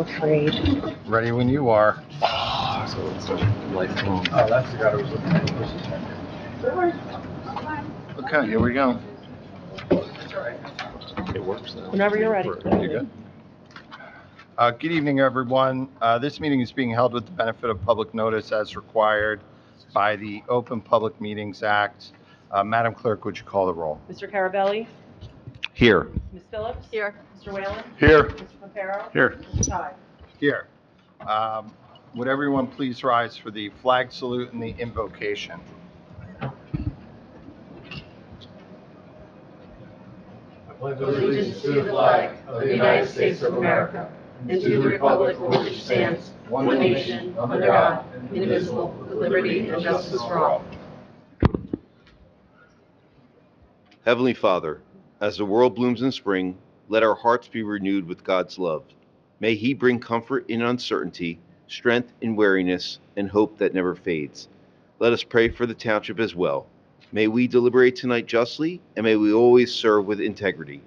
so afraid. Ready when you are. So it's life. Oh, that's the guy who was looking at the Okay, here we go. It works though. Whenever you're ready. You good? Good evening, everyone. This meeting is being held with the benefit of public notice as required by the Open Public Meetings Act. Madam Clerk, would you call the roll? Mr. Carabelli? Here. Ms. Phillips? Here. Mr. Whalen? Here. Mr. Pompero? Here. Mr. Ty? Here. Would everyone please rise for the flag salute and the invocation? Allegiance to the flag of the United States of America and to the republic for which it stands, one nation, under God, indivisible, with liberty and justice for all. Heavenly Father, as the world blooms in spring, let our hearts be renewed with God's love. May He bring comfort in uncertainty, strength in weariness, and hope that never fades. Let us pray for the township as well. May we deliberate tonight justly, and may we always serve with integrity.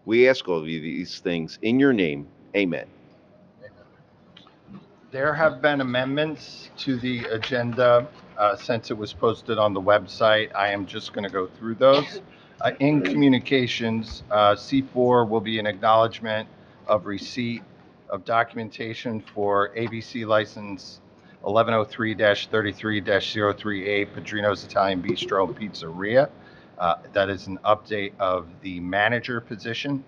We ask all of you these things in your name. Amen. There have been amendments to the agenda since it was posted on the website. I am just going to go through those. In communications, C4 will be an acknowledgement of receipt of documentation for ABC license 1103-33-038 Padrino's Italian Bistro and Pizzeria. That is an update of the manager position.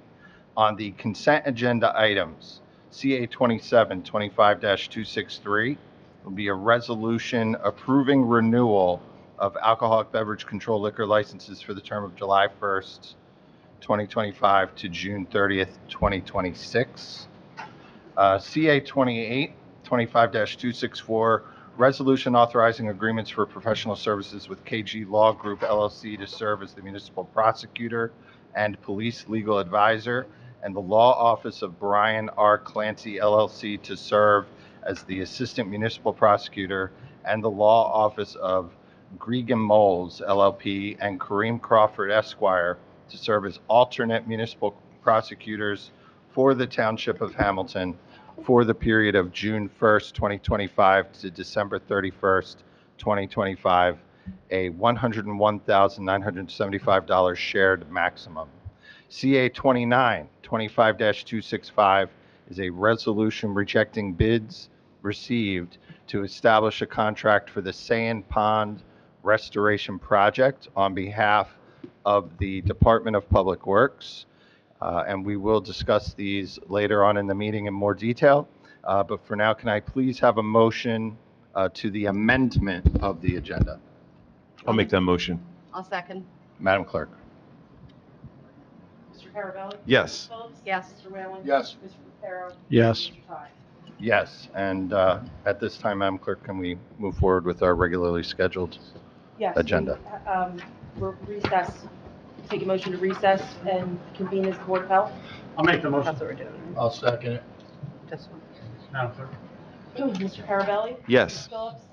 On the consent agenda items, CA 2725-263 will be a resolution approving renewal of alcoholic beverage control liquor licenses for the term of July 1st, 2025 to June 30th, 2026. CA 2825-264, resolution authorizing agreements for professional services with KG Law Group LLC to serve as the municipal prosecutor and police legal advisor, and the law office of Brian R. Clancy LLC to serve as the assistant municipal prosecutor, and the law office of Gregan Moles LLP and Kareem Crawford Esquire to serve as alternate municipal prosecutors for the Township of Hamilton for the period of June 1st, 2025 to December 31st, 2025, a $101,975 shared maximum. CA 2925-265 is a resolution rejecting bids received to establish a contract for the Sand Pond Restoration Project on behalf of the Department of Public Works. And we will discuss these later on in the meeting in more detail. But for now, can I please have a motion to the amendment of the agenda? I'll make that motion. I'll second. Madam Clerk. Mr. Carabelli? Yes. Ms. Phillips? Yes. Mr. Whalen? Yes. Mr. Pompero? Yes. Mr. Ty? Yes, and at this time, Madam Clerk, can we move forward with our regularly scheduled Yes. agenda? We're recess. Take a motion to recess and convene as the Board of Health. I'll make the motion. That's what we're doing. I'll second it. This one. Madam Clerk. Mr. Carabelli? Ms. Yes. Phillips?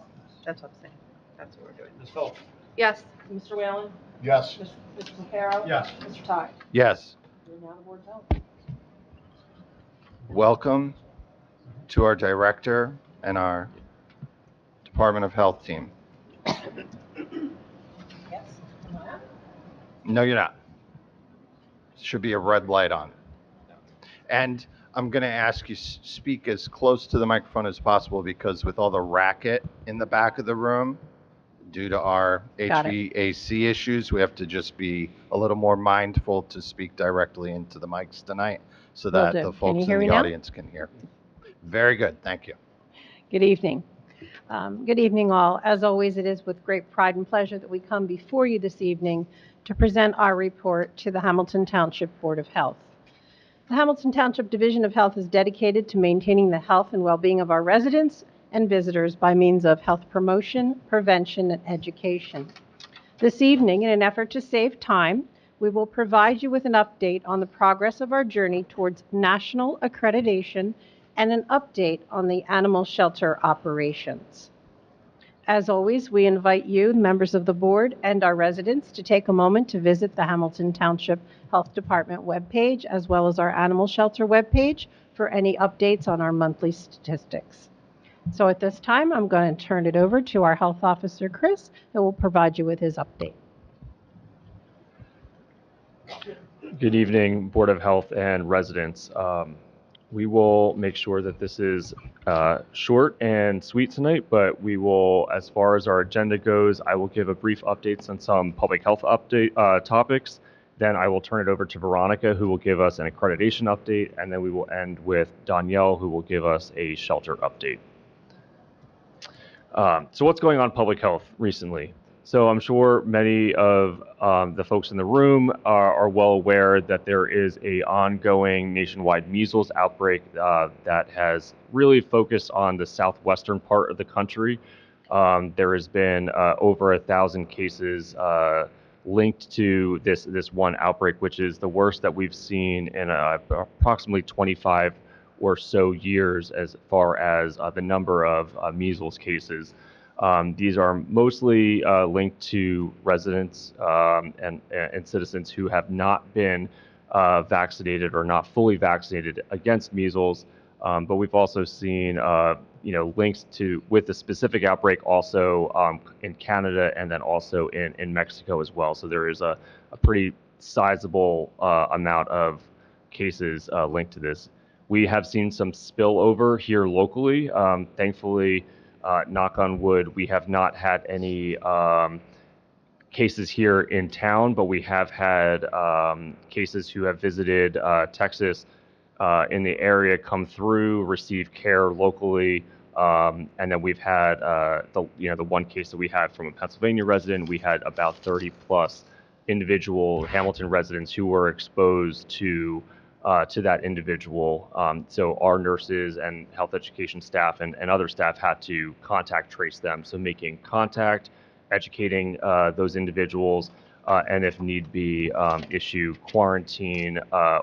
That's what I'm saying. That's what we're doing. Ms. Phillips. Yes. Mr. Whalen? Yes. Mr. Pompero? Yes. Mr. Ty? Yes. We're now the Board of Health. Welcome to our director and our Department of Health team. Yes. No, you're not. Should be a red light on. And I'm going to ask you speak as close to the microphone as possible because with all the racket in the back of the room, due to our Got it. HVAC issues, we have to just be a little more mindful to speak directly into the mics tonight so Will that do. the Can folks you in hear the me now? audience can hear. Very good. Thank you. Good evening. Good evening, all. As always, it is with great pride and pleasure that we come before you this evening to present our report to the Hamilton Township Board of Health. The Hamilton Township Division of Health is dedicated to maintaining the health and well-being of our residents and visitors by means of health promotion, prevention, and education. This evening, in an effort to save time, we will provide you with an update on the progress of our journey towards national accreditation and an update on the animal shelter operations. As always, we invite you, members of the board, and our residents to take a moment to visit the Hamilton Township Health Department webpage as well as our animal shelter webpage for any updates on our monthly statistics. So at this time, I'm going to turn it over to our health officer, Chris, who will provide you with his update. Good evening, Board of Health and residents. We will make sure that this is short and sweet tonight, but we will, as far as our agenda goes, I will give a brief updates on some public health topics. Then I will turn it over to Veronica, who will give us an accreditation update, and then we will end with Danielle, who will give us a shelter update. So what's going on in public health recently? So I'm sure many of the folks in the room are well aware that there is an ongoing nationwide measles outbreak that has really focused on the southwestern part of the country. There has been over 1,000 cases linked to this one outbreak, which is the worst that we've seen in approximately 25 or so years as far as the number of measles cases. These are mostly linked to residents and citizens who have not been vaccinated or not fully vaccinated against measles. But we've also seen, links with the specific outbreak also in Canada and then also in Mexico as well. So there is a pretty sizable amount of cases linked to this. We have seen some spillover here locally. Thankfully, knock on wood, we have not had any cases here in town, but we have had cases who have visited Texas in the area come through, receive care locally, and then we've had the one case that we had from a Pennsylvania resident. We had about 30 plus individual Hamilton residents who were exposed to that individual. So our nurses and health education staff and other staff had to contact trace them. So making contact, educating those individuals, and if need be, issue quarantine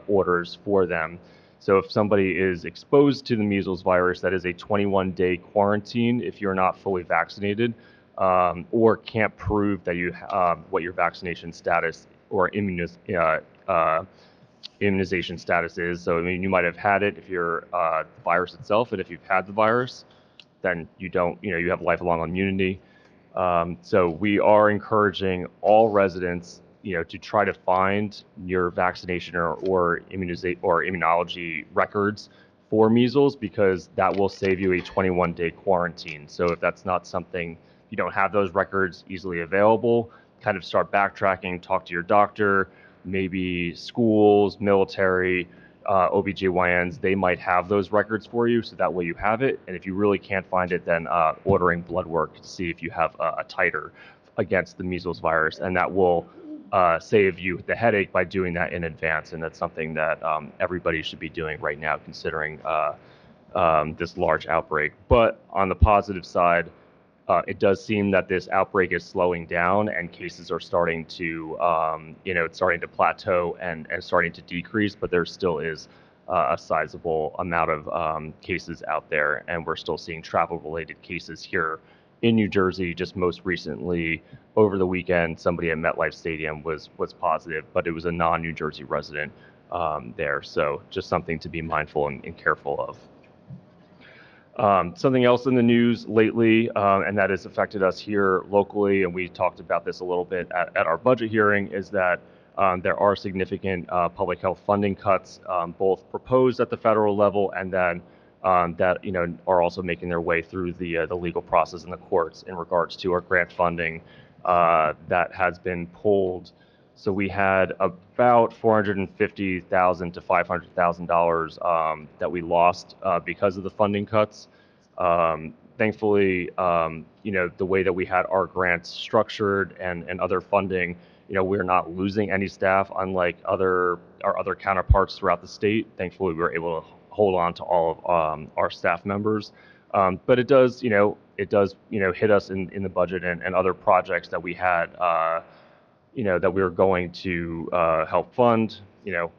orders for them. So if somebody is exposed to the measles virus, that is a 21-day quarantine if you're not fully vaccinated, or can't prove that you what your vaccination status or immunization status is. So I mean, you might have had it if you're the virus itself, and if you've had the virus, then you don't, you have lifelong immunity. So we are encouraging all residents, to try to find your vaccination or immunology records for measles, because that will save you a 21-day quarantine. So if that's not something, you don't have those records easily available, kind of start backtracking, talk to your doctor, maybe schools, military, OBGYNs, they might have those records for you, so that way you have it. And if you really can't find it, then ordering blood work to see if you have a titer against the measles virus, and that will save you the headache by doing that in advance. And that's something that everybody should be doing right now, considering this large outbreak. But on the positive side, it does seem that this outbreak is slowing down and cases are starting to, it's starting to plateau and starting to decrease, but there still is a sizable amount of cases out there, and we're still seeing travel-related cases here in New Jersey. Just most recently, over the weekend, somebody at MetLife Stadium was positive, but it was a non-New Jersey resident there. So just something to be mindful and careful of. Something else in the news lately, and that has affected us here locally, and we talked about this a little bit at our budget hearing, is that there are significant public health funding cuts, both proposed at the federal level and then that are also making their way through the legal process in the courts in regards to our grant funding that has been pulled. So we had about $450,000 to $500,000 that we lost because of the funding cuts. Thankfully, the way that we had our grants structured and other funding, we're not losing any staff, unlike our other counterparts throughout the state. Thankfully, we were able to hold on to all of our staff members. But it does hit us in the budget and other projects that we had, that we were going to help fund.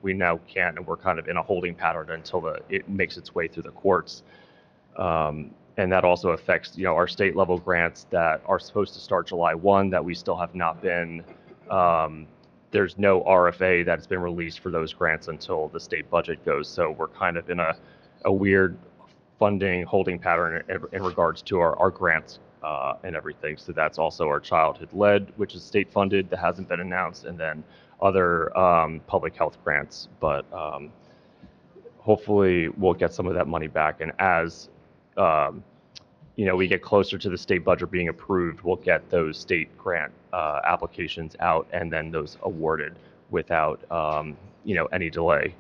We now can't, and we're kind of in a holding pattern until it makes its way through the courts. And that also affects, our state level grants that are supposed to start July 1 that we still have not been, there's no RFA that's been released for those grants until the state budget goes. So we're kind of in a weird funding holding pattern in regards to our grants and everything. So that's also our childhood led, which is state funded, that hasn't been announced, and then other public health grants. But hopefully we'll get some of that money back. And as we get closer to the state budget being approved, we'll get those state grant applications out and then those awarded without any delay.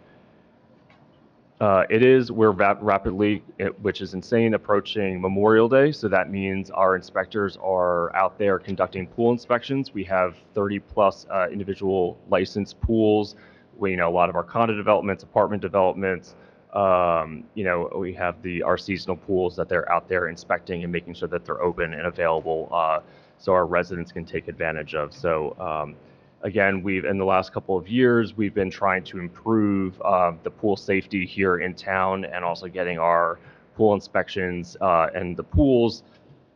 We're rapidly, which is insane, approaching Memorial Day. So that means our inspectors are out there conducting pool inspections. We have 30 plus individual licensed pools. A lot of our condo developments, apartment developments, we have our seasonal pools that they're out there inspecting and making sure that they're open and available so our residents can take advantage of. So again, in the last couple of years, we've been trying to improve the pool safety here in town and also getting our pool inspections and the pools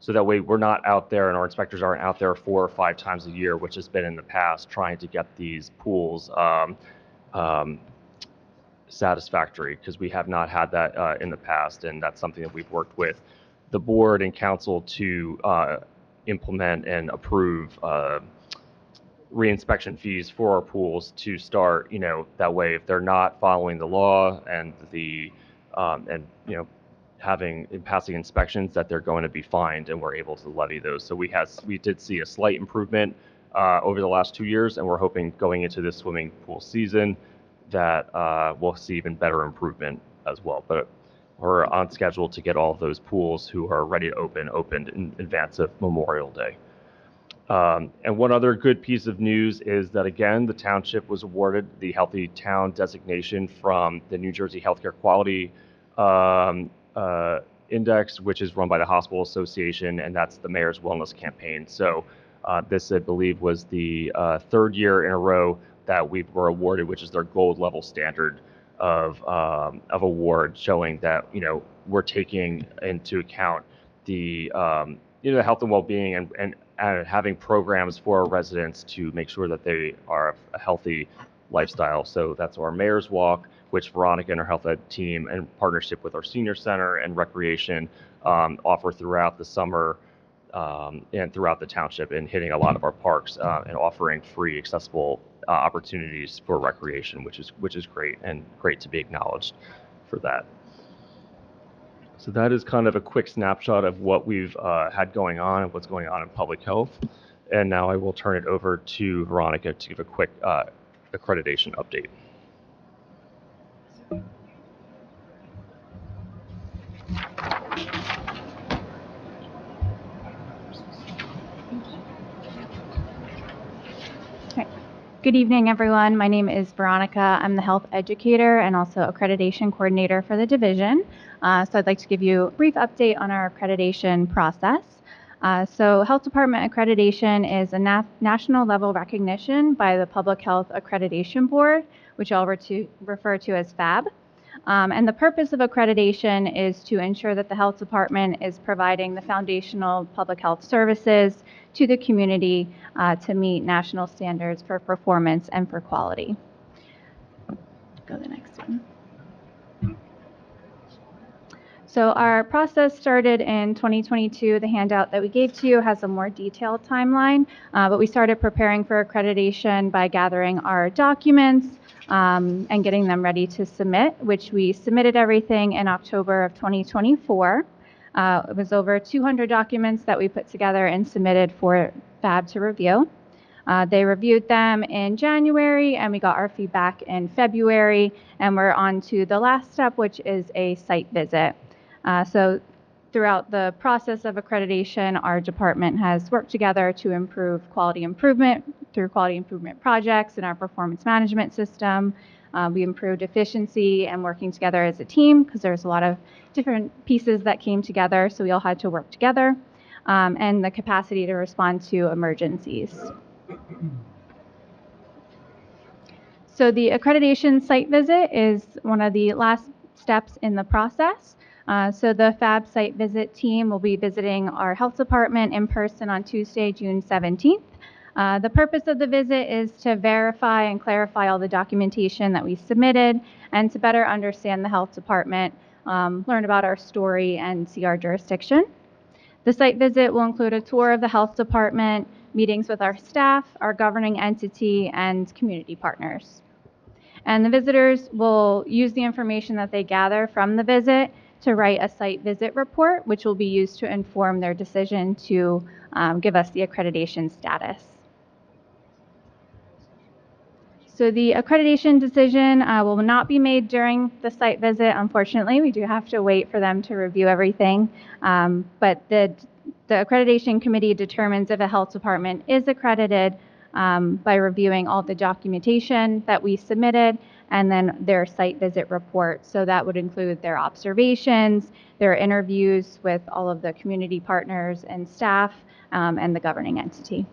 so that way we're not out there and our inspectors aren't out there 4 or 5 times a year, which has been in the past, trying to get these pools satisfactory, because we have not had that in the past, and that's something that we've worked with the board and council to implement and approve reinspection fees for our pools to start, that way if they're not following the law and passing inspections, that they're going to be fined and we're able to levy those. So we did see a slight improvement over the last 2 years, and we're hoping going into this swimming pool season that we'll see even better improvement as well. But we're on schedule to get all of those pools who are ready to opened in advance of Memorial Day. And one other good piece of news is that, again, the township was awarded the Healthy Town designation from the New Jersey Healthcare Quality Index, which is run by the Hospital Association, and that's the Mayor's Wellness Campaign. So this, I believe, was the 3rd year in a row that we were awarded, which is their gold level standard of award, showing that we're taking into account the the health and well-being and having programs for our residents to make sure that they are a healthy lifestyle. So that's our Mayor's Walk, which Veronica and her health ed team, in partnership with our senior center and recreation, offer throughout the summer and throughout the township, and hitting a lot of our parks and offering free, accessible opportunities for recreation, which is great, and great to be acknowledged for that. So that is kind of a quick snapshot of what we've had going on and what's going on in public health. And now I will turn it over to Veronica to give a quick accreditation update. Good evening, everyone. My name is Veronica. I'm the health educator and also accreditation coordinator for the division. So I'd like to give you a brief update on our accreditation process. So Health Department accreditation is a national level recognition by the Public Health Accreditation Board, which I'll refer to as FAB. And the purpose of accreditation is to ensure that the health department is providing the foundational public health services to the community to meet national standards for performance and for quality. Go to the next one. So our process started in 2022. The handout that we gave to you has a more detailed timeline, but we started preparing for accreditation by gathering our documents and getting them ready to submit, which we submitted everything in October of 2024. It was over 200 documents that we put together and submitted for FAB to review. They reviewed them in January, and we got our feedback in February, and we're on to the last step, which is a site visit. So throughout the process of accreditation, our department has worked together to improve quality improvement through quality improvement projects in our performance management system. We improved efficiency and working together as a team, because there's a lot of different pieces that came together, so we all had to work together, and the capacity to respond to emergencies. So the accreditation site visit is one of the last steps in the process. So the FAB site visit team will be visiting our health department in person on Tuesday, June 17th. The purpose of the visit is to verify and clarify all the documentation that we submitted and to better understand the health department learn about our story, and see our jurisdiction. The site visit will include a tour of the health department, meetings with our staff, our governing entity, and community partners. And the visitors will use the information that they gather from the visit to write a site visit report, which will be used to inform their decision to give us the accreditation status. So the accreditation decision will not be made during the site visit, unfortunately. We do have to wait for them to review everything. But the accreditation committee determines if a health department is accredited by reviewing all the documentation that we submitted and then their site visit report. So that would include their observations, their interviews with all of the community partners and staff, and the governing entity.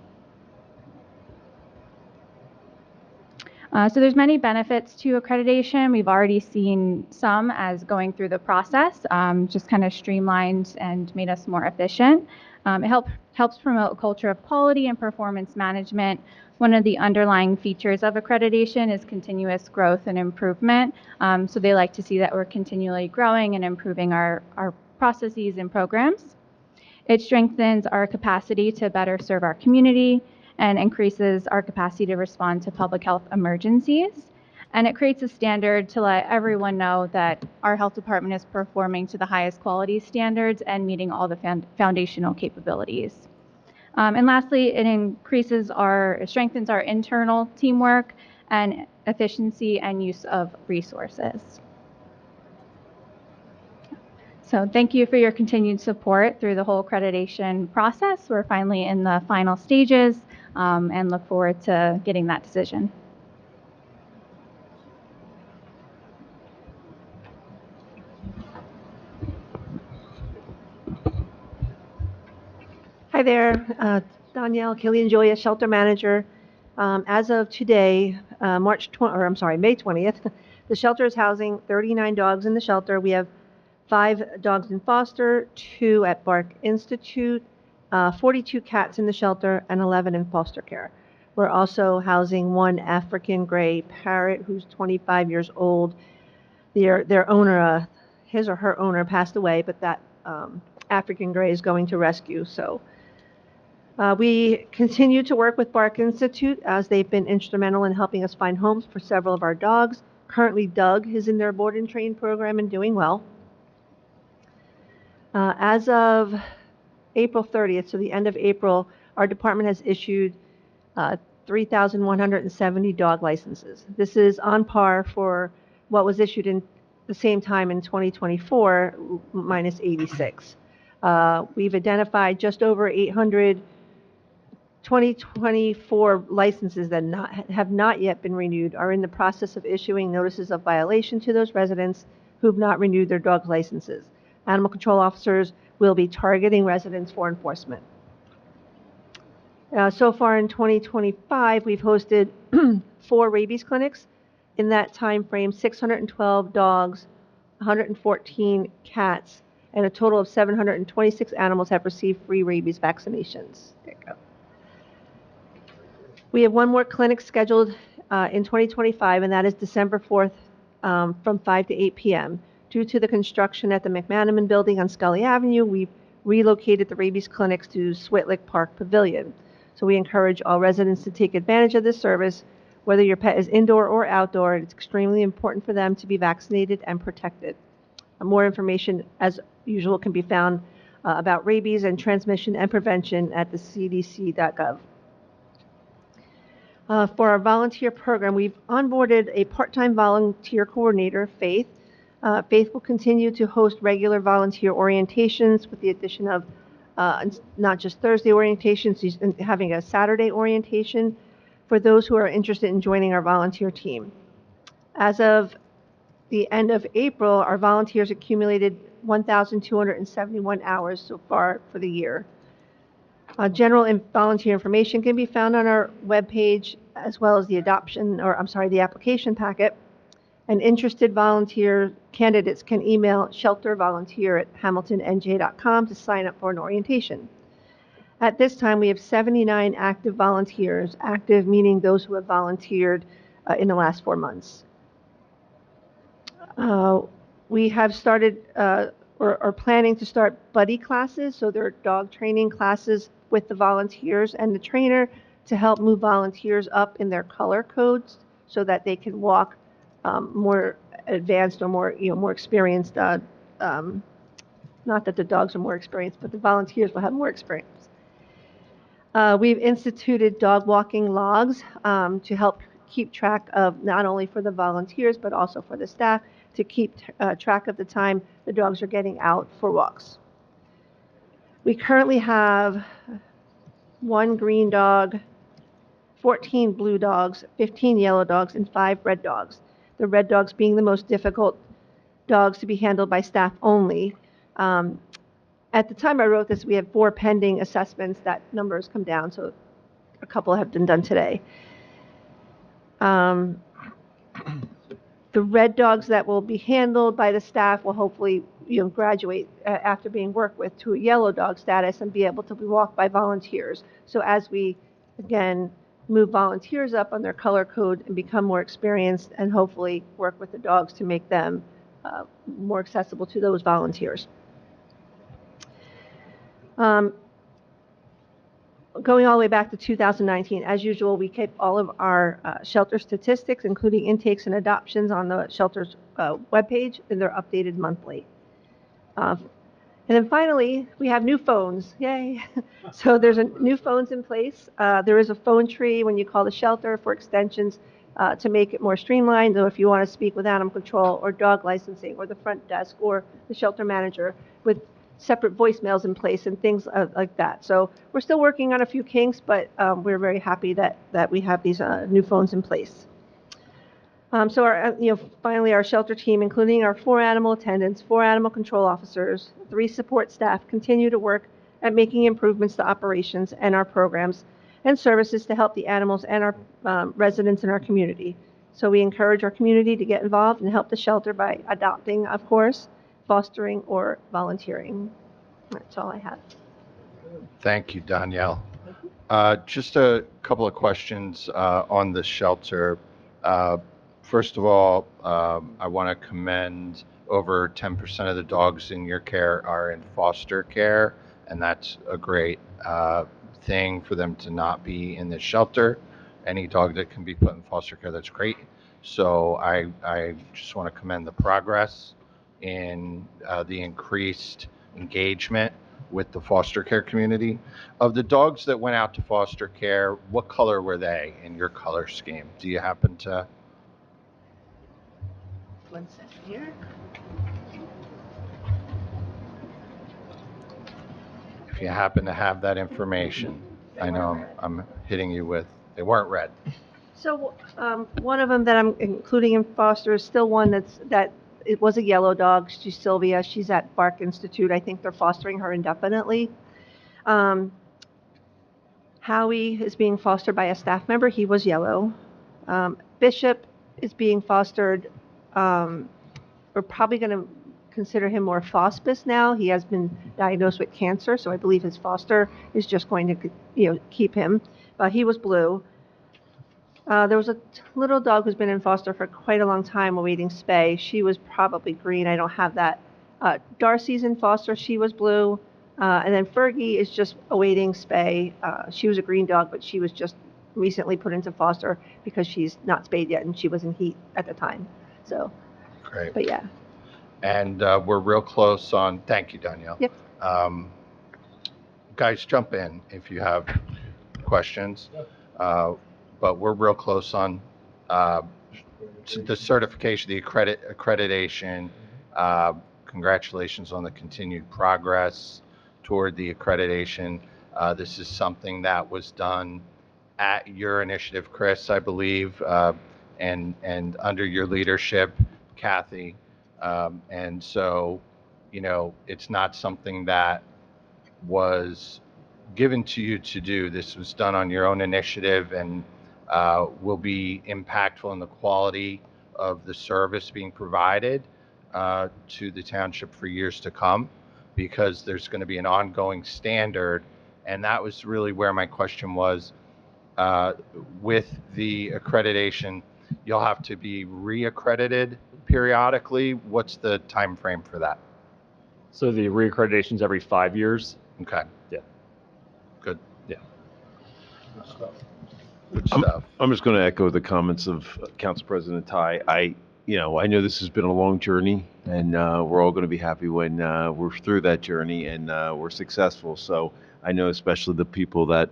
So there's many benefits to accreditation. We've already seen some as going through the process, just kind of streamlined and made us more efficient. It helps promote a culture of quality and performance management. One of the underlying features of accreditation is continuous growth and improvement. So they like to see that we're continually growing and improving our processes and programs. It strengthens our capacity to better serve our community and increases our capacity to respond to public health emergencies. And it creates a standard to let everyone know that our health department is performing to the highest quality standards and meeting all the foundational capabilities. And lastly, it strengthens our internal teamwork and efficiency and use of resources. So thank you for your continued support through the whole accreditation process. We're finally in the final stages and look forward to getting that decision. Hi there, Danielle Killian Joya, shelter manager. As of today, May 20th, the shelter is housing 39 dogs in the shelter. We have 5 dogs in foster, 2 at Bark Institute, 42 cats in the shelter, and 11 in foster care. We're also housing 1 African gray parrot who's 25 years old. Their owner, his or her owner, passed away, but that African gray is going to rescue. So we continue to work with Bark Institute as they've been instrumental in helping us find homes for several of our dogs. Currently, Doug is in their board and train program and doing well. As of April 30th, so the end of April, our department has issued 3,170 dog licenses. This is on par for what was issued in the same time in 2024, minus 86. We've identified just over 800 2024 licenses that have not yet been renewed, are in the process of issuing notices of violation to those residents who have not renewed their dog licenses. Animal control officers will be targeting residents for enforcement. So far in 2025, we've hosted 4 rabies clinics. In that time frame, 612 dogs, 114 cats, and a total of 726 animals have received free rabies vaccinations. There you go. We have one more clinic scheduled in 2025, and that is December 4th from 5 to 8 p.m. Due to the construction at the McManaman building on Scully Avenue, we've relocated the rabies clinics to Switlick Park Pavilion. So we encourage all residents to take advantage of this service, whether your pet is indoor or outdoor. It's extremely important for them to be vaccinated and protected. More information, as usual, can be found about rabies and transmission and prevention at the cdc.gov. For our volunteer program, we've onboarded a part-time volunteer coordinator, Faith. Faith will continue to host regular volunteer orientations with the addition of not just Thursday orientations, she's having a Saturday orientation for those who are interested in joining our volunteer team. As of the end of April, our volunteers accumulated 1,271 hours so far for the year. General volunteer information can be found on our webpage, as well as the the application packet. And interested volunteer candidates can email sheltervolunteer@hamiltonnj.com to sign up for an orientation. At this time, we have 79 active volunteers, active meaning those who have volunteered in the last 4 months. We have started or are planning to start buddy classes, so there are dog training classes with the volunteers and the trainer to help move volunteers up in their color codes so that they can walk more advanced or more, more experienced. Not that the dogs are more experienced, but the volunteers will have more experience. We've instituted dog walking logs to help keep track of not only for the volunteers but also for the staff to keep track of the time the dogs are getting out for walks. We currently have 1 green dog, 14 blue dogs, 15 yellow dogs, and 5 red dogs. The red dogs being the most difficult dogs to be handled by staff only. At the time I wrote this, we have 4 pending assessments. That number has come down, so a couple have been done today. The red dogs that will be handled by the staff will hopefully, graduate after being worked with to a yellow dog status and be able to be walked by volunteers. So as we, again, move volunteers up on their color code and become more experienced and hopefully work with the dogs to make them more accessible to those volunteers. Going all the way back to 2019, as usual, we keep all of our shelter statistics, including intakes and adoptions, on the shelter's webpage, and they're updated monthly. And then finally, we have new phones. Yay! So there's new phones in place. There is a phone tree when you call the shelter for extensions to make it more streamlined. So if you want to speak with animal control or dog licensing or the front desk or the shelter manager, with separate voicemails in place and things like that. So we're still working on a few kinks, but we're very happy that we have these new phones in place. So our, finally, our shelter team, including our 4 animal attendants, 4 animal control officers, 3 support staff, continue to work at making improvements to operations and our programs and services to help the animals and our residents in our community. So we encourage our community to get involved and help the shelter by adopting, of course, fostering, or volunteering. That's all I have. Thank you, Danielle. Just a couple of questions on the shelter. First of all, I want to commend over 10% of the dogs in your care are in foster care, and that's a great thing for them to not be in the shelter. Any dog that can be put in foster care, that's great. So I just want to commend the progress in the increased engagement with the foster care community. Of the dogs that went out to foster care, what color were they in your color scheme? Do you happen to? One second here. If you happen to have that information, I know I'm hitting you with, they weren't red. So one of them that I'm including in foster is still one that it was a yellow dog. She's Sylvia. She's at Bark Institute. I think they're fostering her indefinitely. Howie is being fostered by a staff member. He was yellow. Bishop is being fostered. We're probably going to consider him more hospice now. He has been diagnosed with cancer, so I believe his foster is just going to, keep him. He was blue. There was a little dog who's been in foster for quite a long time awaiting spay. She was probably green. I don't have that. Darcy's in foster. She was blue. And then Fergie is just awaiting spay. She was a green dog, but she was just recently put into foster because she's not spayed yet and she was in heat at the time. So, Great. but yeah. And we're real close on, thank you, Danielle. Yep. Guys, jump in if you have questions. But we're real close on the certification, the accreditation. Congratulations on the continued progress toward the accreditation. This is something that was done at your initiative, Chris, I believe, and under your leadership, Kathy. And so, it's not something that was given to you to do. This was done on your own initiative and will be impactful in the quality of the service being provided to the township for years to come, because there's going to be an ongoing standard. And that was really where my question was. With the accreditation, you'll have to be reaccredited periodically. What's the time frame for that? So the reaccreditation's every 5 years. Okay. Yeah. Good. Yeah. Good stuff. I'm just going to echo the comments of Council President Ty. I know this has been a long journey, and we're all going to be happy when we're through that journey and we're successful. So I know especially the people that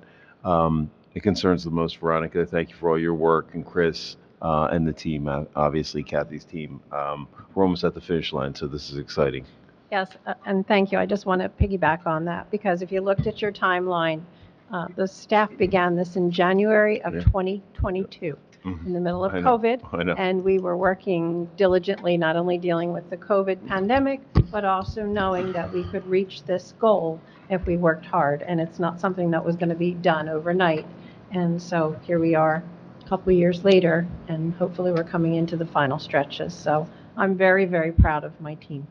it concerns the most. Veronica, thank you for all your work, and Chris and the team, obviously Kathy's team. We're almost at the finish line, so this is exciting. Yes, and thank you. I just want to piggyback on that, because if you looked at your timeline, the staff began this in January of Yeah. 2022, in the middle of I know. COVID. I know. And we were working diligently, not only dealing with the COVID pandemic, but also knowing that we could reach this goal if we worked hard. And it's not something that was going to be done overnight. And so here we are a couple of years later, and hopefully we're coming into the final stretches. So I'm very, very proud of my team.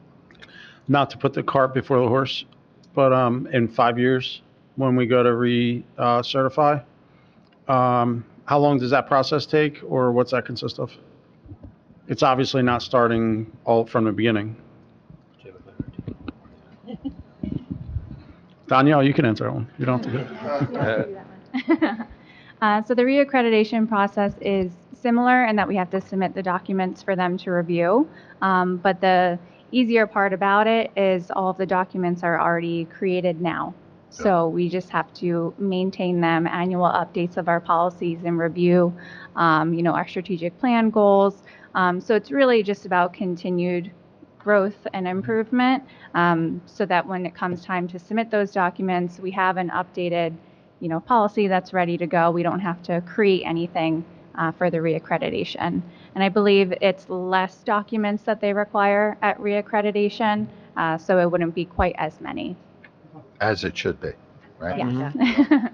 Not to put the cart before the horse, but in 5 years, when we go to recertify, how long does that process take, or what's that consist of? It's obviously not starting all from the beginning. Danielle, you can answer that one. You don't have to do it. So the reaccreditation process is similar in that we have to submit the documents for them to review. But the easier part about it is all of the documents are already created now. So we just have to maintain them, annual updates of our policies and review, our strategic plan goals. So it's really just about continued growth and improvement, so that when it comes time to submit those documents, we have an updated, policy that's ready to go. We don't have to create anything for the reaccreditation. And I believe it's less documents that they require at reaccreditation, so it wouldn't be quite as many. As it should be, right? Yes. Great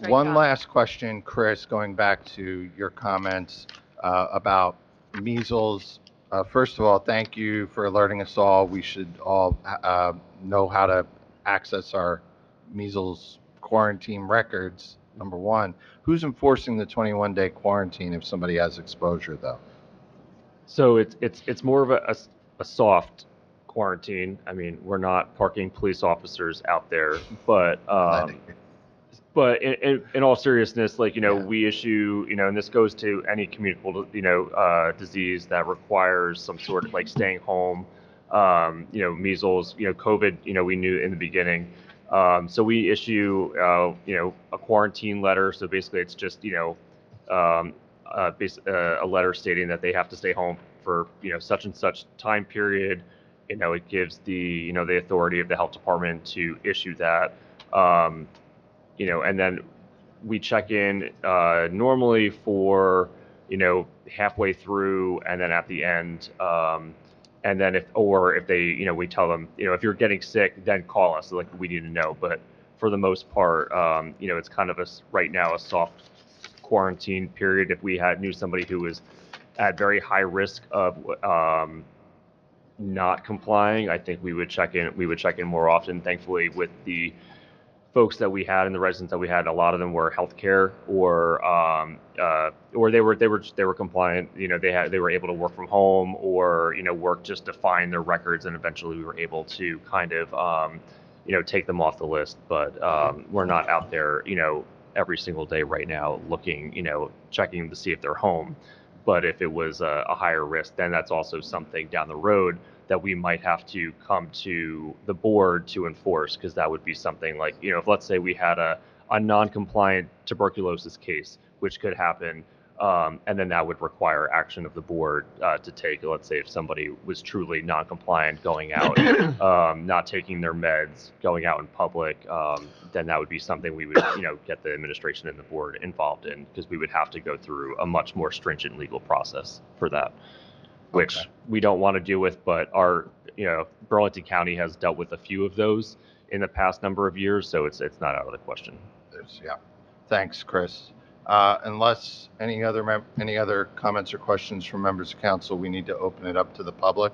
One job. last question, Chris, going back to your comments about measles. First of all, thank you for alerting us all. We should all know how to access our measles quarantine records, number one. Who's enforcing the 21-day quarantine if somebody has exposure, though? So it's more of a soft quarantine. I mean, we're not parking police officers out there, but in all seriousnness, we issue, and this goes to any communicable, disease that requires some sort of staying home, measles, COVID, we knew in the beginning. So we issue, a quarantine letter. So basically it's just, a letter stating that they have to stay home for, such and such time period. It gives the, the authority of the health department to issue that. And then we check in normally for, halfway through and then at the end. And then if they, we tell them, if you're getting sick, then call us. We need to know. But for the most part, it's kind of right now a soft quarantine period. If we knew somebody who was at very high risk of not complying, I think we would check in. We would check in more often. Thankfully, with the folks that we had and the residents that we had, a lot of them were healthcare or they were compliant. They were able to work from home or work just to find their records, and eventually we were able to kind of take them off the list. But we're not out there every single day right now looking checking to see if they're home. But if it was a higher risk, then that's also something down the road that we might have to come to the board to enforce, because that would be something like, if let's say we had a non-compliant tuberculosis case, which could happen, and then that would require action of the board to take. Let's say if somebody was truly non-compliant, going out, not taking their meds, going out in public, then that would be something we would, get the administration and the board involved in, because we would have to go through a much more stringent legal process for that, which we don't want to deal with. But our, Burlington County has dealt with a few of those in the past number of years, so it's not out of the question. Yeah. Thanks, Chris. Unless any other comments or questions from members of council, we need to open it up to the public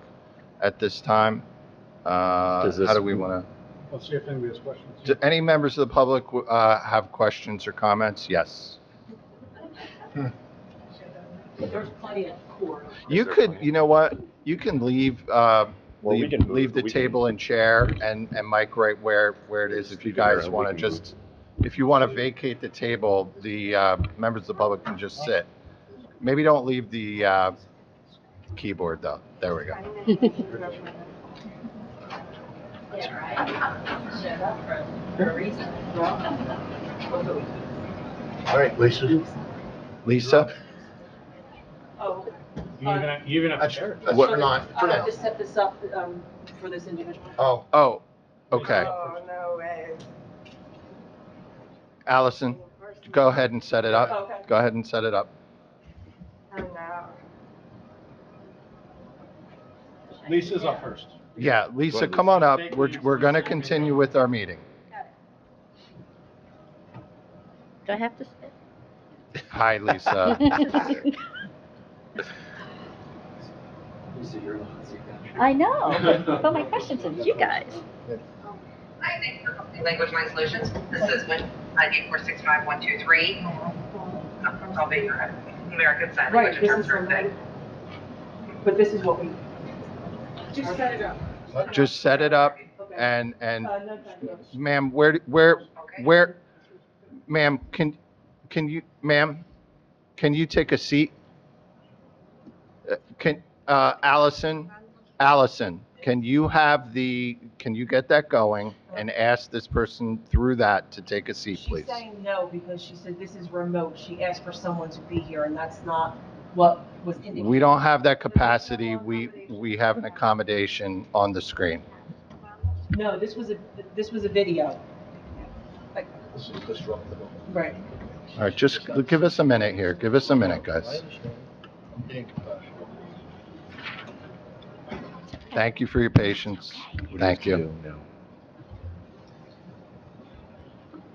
at this time. How do we want to? Let's see if anybody has questions. Do any members of the public have questions or comments? Yes. There's plenty of core. You could, you know what? You can leave, we leave, can move- leave the we can- table and chair and Mike right where it is. If you guys we want to can just, if you want to vacate the table, the members of the public can just sit. Maybe don't leave the keyboard though. There we go. All right, Lisa. Lisa? Oh, You're gonna That's What- for not, for I have now. to set this up, for this individual. Oh, okay. Oh, no way. Allison, go ahead and set it up. Okay. Go ahead and set it up. Oh, no. Lisa's up first. Yeah, Lisa, come on up. We're going to continue with our meeting. Do I have to sit? Hi, Lisa. I know, but my question's to you guys. Hi, thanks for calling Language Line Solutions. This is Win 98465-123. I'll be your American Sign Right, Language this is interpreter. but this is what we. Just set it up. Just set it up and No, ma'am, ma'am, can you take a seat? Allison, can you get that going and ask this person through that to take a seat, please? She's saying no because she said this is remote. She asked for someone to be here and that's not what was indicated. We don't have that capacity. We have an accommodation on the screen. No, this was a video. This is disruptive. Right. All right, just give us a minute here. Give us a minute, guys. I'm being compassionate. Thank you for your patience. Thank you.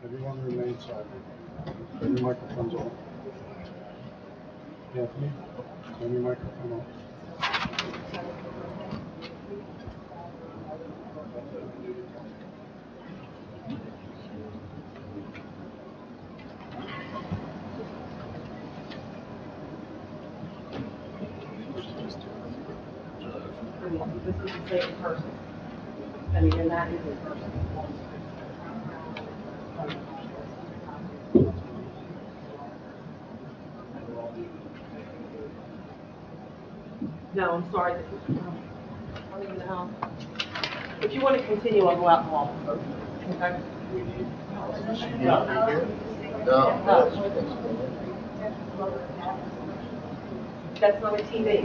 Everyone remain silent. Turn your microphones on. Anthony, turn your microphone on. This is the same person. I mean, and that is a person. No, I'm sorry. I don't even know. If you want to continue, I'll go out and walk. Okay? That's not a TV.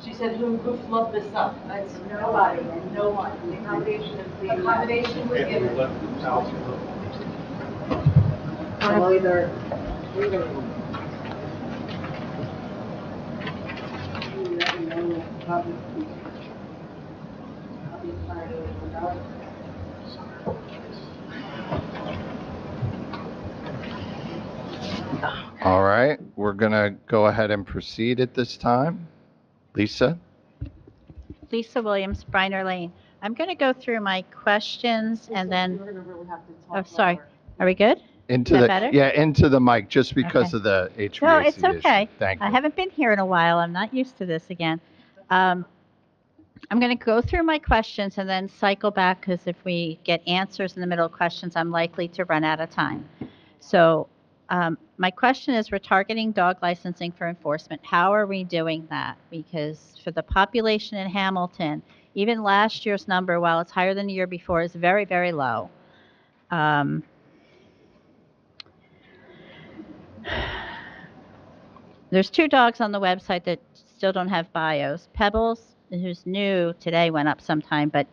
She said, who flubbed this up? That's nobody, no one. The accommodation is the accommodation was given. Well, either, we're gonna. You never know, probably. All right, we're gonna go ahead and proceed at this time. Lisa? Lisa Williams, Briner Lane. I'm going to go through my questions and then, We're gonna really have to oh, talk. sorry. louder. Are we good? Into Is the, that better? yeah, into the mic, just because Okay. of the HVAC No, it's issue. okay. Thank I you. haven't been here in a while. I'm not used to this again. I'm going to go through my questions and then cycle back because if we get answers in the middle of questions, I'm likely to run out of time. So my question is, we're targeting dog licensing for enforcement. How are we doing that? Because for the population in Hamilton, even last year's number, while it's higher than the year before, is very, very low. There's 2 dogs on the website that still don't have bios. Pebbles, who's new today, went up sometime, but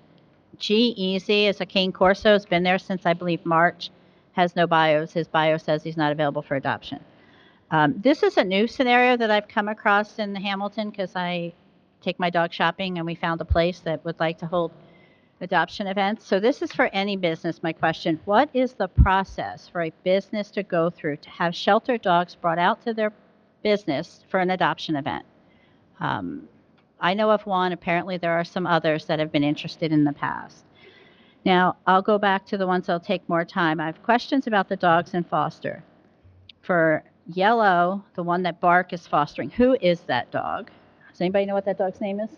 G Easy is a Cane Corso, has been there since I believe March, has no bios. His bio says he's not available for adoption. This is a new scenario that I've come across in Hamilton because I take my dog shopping and we found a place that would like to hold adoption events. So this is for any business, my question. What is the process for a business to go through to have shelter dogs brought out to their business for an adoption event? I know of one. Apparently, there are some others that have been interested in the past. Now, I'll go back to the ones that'll take more time. I have questions about the dogs in foster. For Yellow, the one that Bark is fostering, who is that dog? Does anybody know what that dog's name is?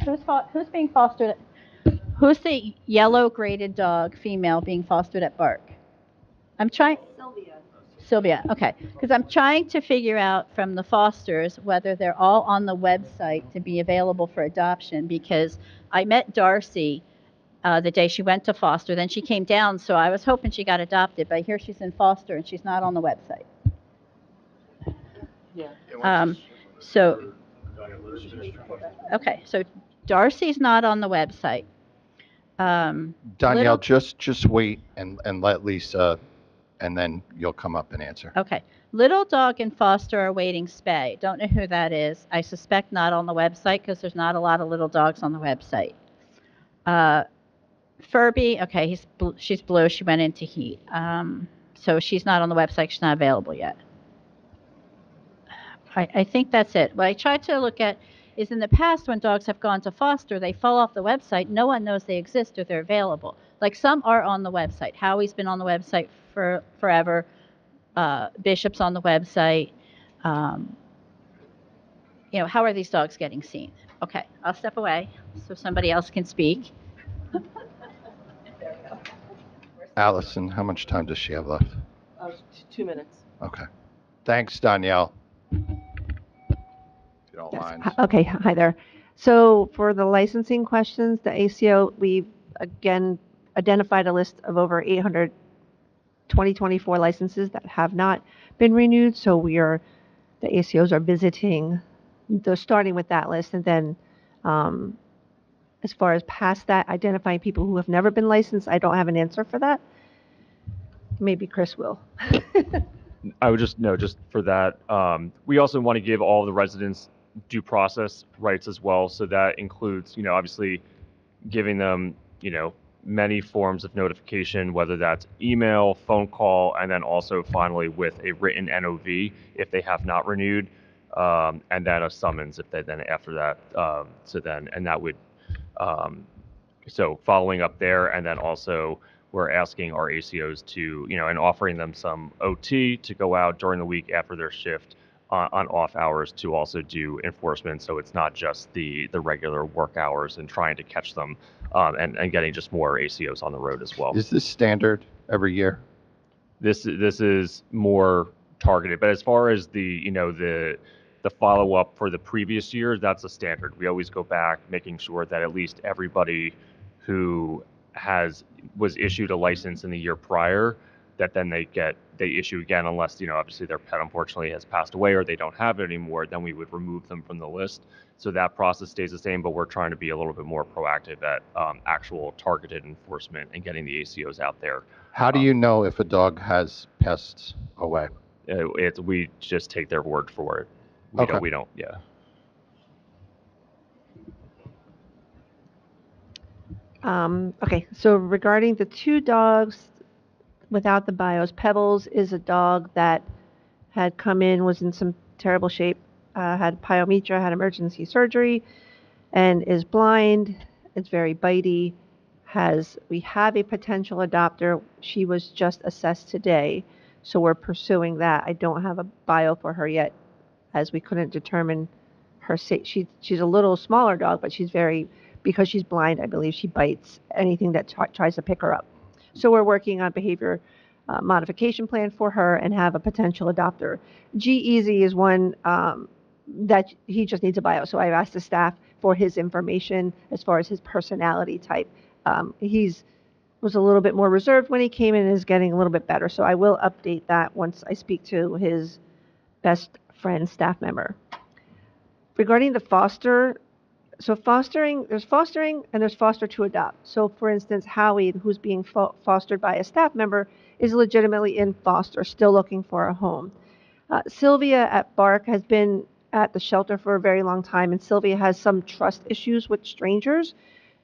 Who's being fostered? Who's the yellow graded dog, female, being fostered at Bark? I'm trying. Sylvia, okay. Because I'm trying to figure out from the fosters whether they're all on the website to be available for adoption, because I met Darcy the day she went to foster. Then she came down, so I was hoping she got adopted, but I hear she's in foster and she's not on the website. So, okay, so Darcy's not on the website. Danielle, just wait and let Lisa, and then you'll come up and answer. Okay. Little dog and foster are waiting spay. Don't know who that is. I suspect not on the website because there's not a lot of little dogs on the website. Furby, okay, she's blue. She went into heat. So she's not on the website. She's not available yet. I think that's it. What I tried to look at is in the past when dogs have gone to foster, they fall off the website. No one knows they exist or they're available. Like some are on the website. Howie's been on the website for forever. Bishop's on the website. How are these dogs getting seen? Okay, I'll step away so somebody else can speak. Allison, how much time does she have left? 2 minutes. Okay. Thanks, Danielle. If you don't mind. Okay, hi there. So for the licensing questions, the ACO, we've again identified a list of over 800 2024 licenses that have not been renewed. So the ACOs are visiting, they're starting with that list. And then as far as past that, identifying people who have never been licensed, I don't have an answer for that. Maybe Chris will. I would just for that, we also want to give all the residents due process rights as well. So that includes, obviously giving them, many forms of notification, whether that's email, phone call, and then also finally with a written NOV if they have not renewed, and then a summons if they then after that. And that would, so following up there, and then also we're asking our ACOs to, and offering them some OT to go out during the week after their shift on off hours to also do enforcement. So it's not just the regular work hours and trying to catch them and getting just more ACOs on the road as well. Is this standard every year? This is more targeted, but as far as the follow-up for the previous year, that's a standard. We always go back, making sure that at least everybody who was issued a license in the year prior, that then they issue again, unless, obviously their pet unfortunately has passed away or they don't have it anymore, then we would remove them from the list. So that process stays the same, but we're trying to be a little bit more proactive at actual targeted enforcement and getting the ACOs out there. How do you know if a dog has pests away? We just take their word for it. We don't, yeah. Okay, so regarding the 2 dogs without the bios, Pebbles is a dog that had come in, was in some terrible shape, had pyometra, had emergency surgery, and is blind. It's very bitey. We have a potential adopter. She was just assessed today, so we're pursuing that. I don't have a bio for her yet, as we couldn't determine her. She's a little smaller dog, but because she's blind, I believe she bites anything that tries to pick her up. So we're working on behavior modification plan for her and have a potential adopter. G-Easy is one that he just needs a bio. So I've asked the staff for his information as far as his personality type. Was a little bit more reserved when he came in and is getting a little bit better. So I will update that once I speak to his best friend staff member. Regarding the foster, so there's fostering and there's foster to adopt. So for instance, Howie, who's being fostered by a staff member, is legitimately in foster, still looking for a home. Sylvia at Bark has been at the shelter for a very long time, and Sylvia has some trust issues with strangers.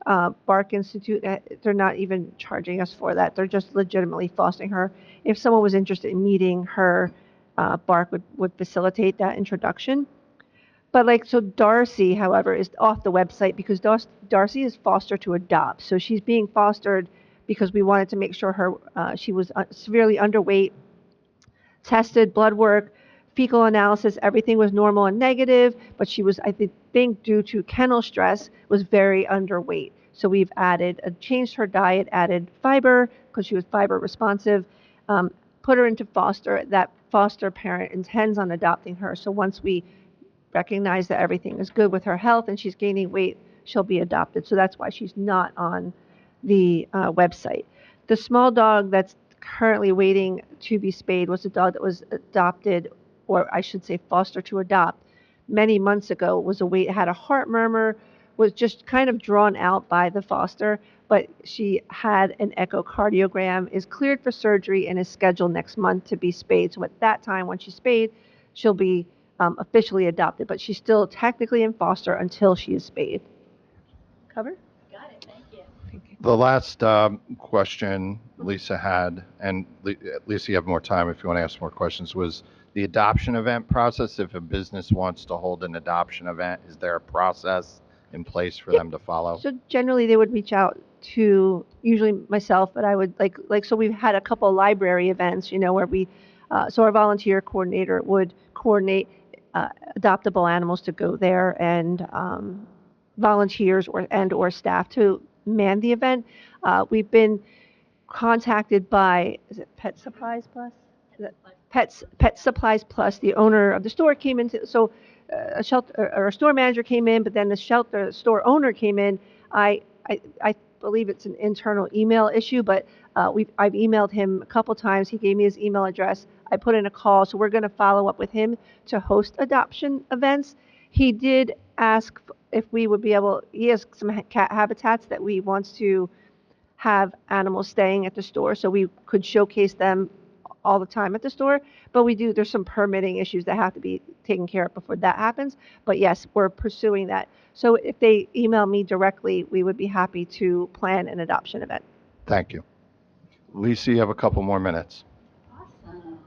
Bark Institute, they're not even charging us for that. They're just legitimately fostering her. If someone was interested in meeting her, Bark would facilitate that introduction. But like, so Darcy, however, is off the website because Darcy is foster to adopt. So she's being fostered because we wanted to make sure she was severely underweight, tested, blood work, fecal analysis, everything was normal and negative, but she was, think, due to kennel stress, was very underweight. So we've changed her diet, added fiber because she was fiber responsive, put her into foster. That foster parent intends on adopting her. So once we recognize that everything is good with her health and she's gaining weight, she'll be adopted. So that's why she's not on the website. The small dog that's currently waiting to be spayed was a dog that was adopted, or I should say foster to adopt, many months ago. Had a heart murmur, was just kind of drawn out by the foster, but she had an echocardiogram, is cleared for surgery, and is scheduled next month to be spayed. So at that time, when she's spayed, she'll be officially adopted, but she's still technically in foster until she is spayed. Covered? The last question Lisa had, and Lisa, you have more time if you want to ask more questions, was the adoption event process. If a business wants to hold an adoption event, is there a process in place for them to follow? So generally they would reach out to usually myself, but I would so we've had a couple of library events, where so our volunteer coordinator would coordinate adoptable animals to go there, and volunteers or staff to man the event. We've been contacted by, is it Pet Supplies Plus? Pet Supplies Plus. The owner of the store came into, so a shelter or a store manager came in, but then the store owner came in. I believe it's an internal email issue, but I've emailed him a couple times. He gave me his email address. I put in a call, so we're going to follow up with him to host adoption events. He did ask if we would be able. He has some cat habitats that we wants to have animals staying at the store, so we could showcase them all the time at the store. But there's some permitting issues that have to be taken care of before that happens. But yes, we're pursuing that. So if they email me directly, we would be happy to plan an adoption event. Thank you. Lisa, you have a couple more minutes. Awesome.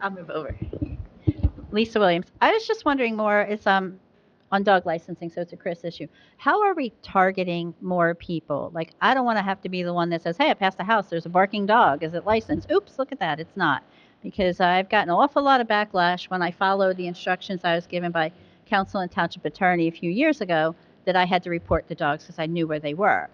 I'll move over. Lisa Williams. I was just wondering more, it's on dog licensing, so it's a Chris issue. How are we targeting more people? Like, I don't want to have to be the one that says, hey, I passed the house, there's a barking dog. Is it licensed? Oops, look at that. It's not. Because I've gotten an awful lot of backlash when I followed the instructions I was given by council and township attorney a few years ago that I had to report the dogs because I knew where they were.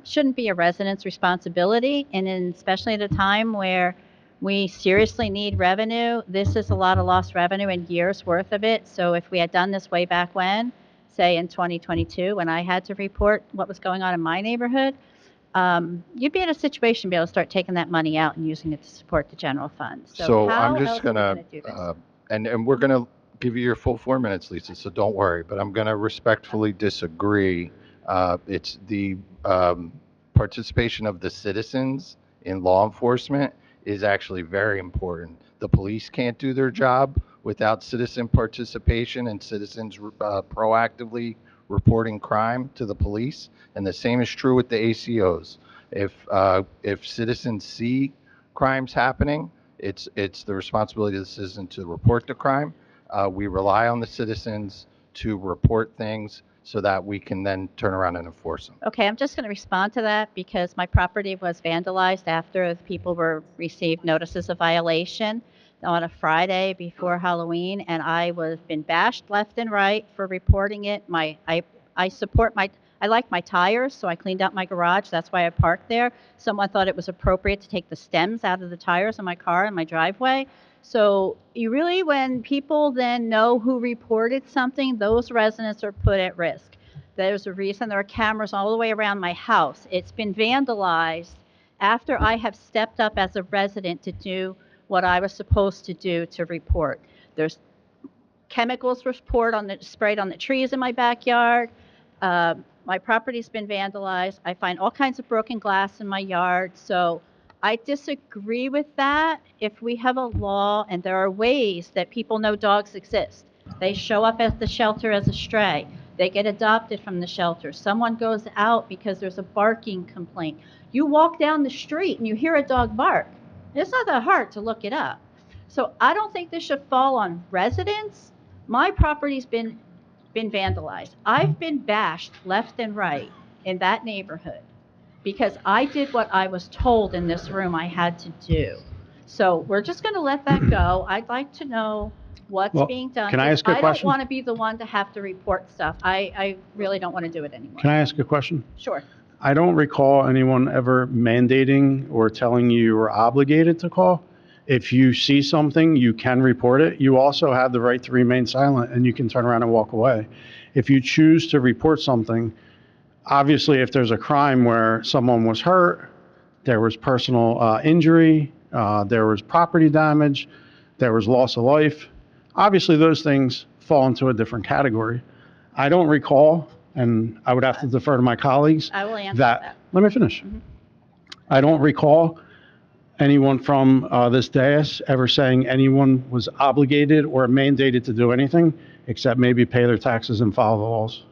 Shouldn't be a resident's responsibility, and especially at a time where we seriously need revenue. This is a lot of lost revenue and years worth of it. So if we had done this way back when, say in 2022, when I had to report what was going on in my neighborhood, you'd be in a situation to be able to start taking that money out and using it to support the general fund. So how I'm just else are we gonna, gonna do this? and we're gonna give you your full 4 minutes, Lisa, so don't worry, but I'm gonna respectfully disagree. It's the participation of the citizens in law enforcement is actually very important. The police can't do their job without citizen participation and citizens proactively reporting crime to the police. And the same is true with the ACOs. If citizens see crimes happening, it's the responsibility of the citizen to report the crime. We rely on the citizens to report things so that we can then turn around and enforce them. Okay, I'm just going to respond to that because my property was vandalized after people received notices of violation on a Friday before Halloween, and I was been bashed left and right for reporting it. I like my tires, so I cleaned out my garage. That's why I parked there. Someone thought it was appropriate to take the stems out of the tires of my car in my driveway. So when people then know who reported something, those residents are put at risk. There's a reason there are cameras all the way around my house. It's been vandalized after I have stepped up as a resident to do what I was supposed to do to report. There's chemicals sprayed on the trees in my backyard. My property's been vandalized. I find all kinds of broken glass in my yard. So I disagree with that. If we have a law and there are ways that people know dogs exist, they show up at the shelter as a stray. They get adopted from the shelter. Someone goes out because there's a barking complaint. You walk down the street and you hear a dog bark. It's not that hard to look it up. So I don't think this should fall on residents. My property's been vandalized. I've been bashed left and right in that neighborhood because I did what I was told in this room I had to do. So we're just going to let that go. I'd like to know what's Well, being done. can I ask a I don't question? want to be the one to have to report stuff. I really don't want to do it anymore. Can I ask a question? Sure. I don't recall anyone ever mandating or telling you you were obligated to call. If you see something, you can report it. You also have the right to remain silent, and you can turn around and walk away. If you choose to report something, obviously, if there's a crime where someone was hurt, there was personal injury, there was property damage, there was loss of life, obviously those things fall into a different category. I don't recall, and I would have to defer to my colleagues, I will answer that. Let me finish. I don't recall anyone from this dais ever saying anyone was obligated or mandated to do anything except maybe pay their taxes and follow the laws.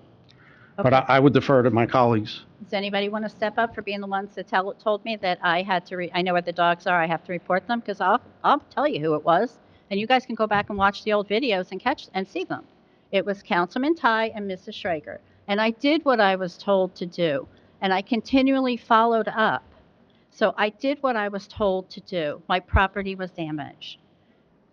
Okay. But I would defer to my colleagues. Does anybody want to step up for being the ones that told me that I had to, I know where the dogs are, I have to report them? Because I'll tell you who it was, and you guys can go back and watch the old videos and see them. It was Councilman Ty and Mrs. Schrager. And I did what I was told to do, and I continually followed up. So I did what I was told to do. My property was damaged.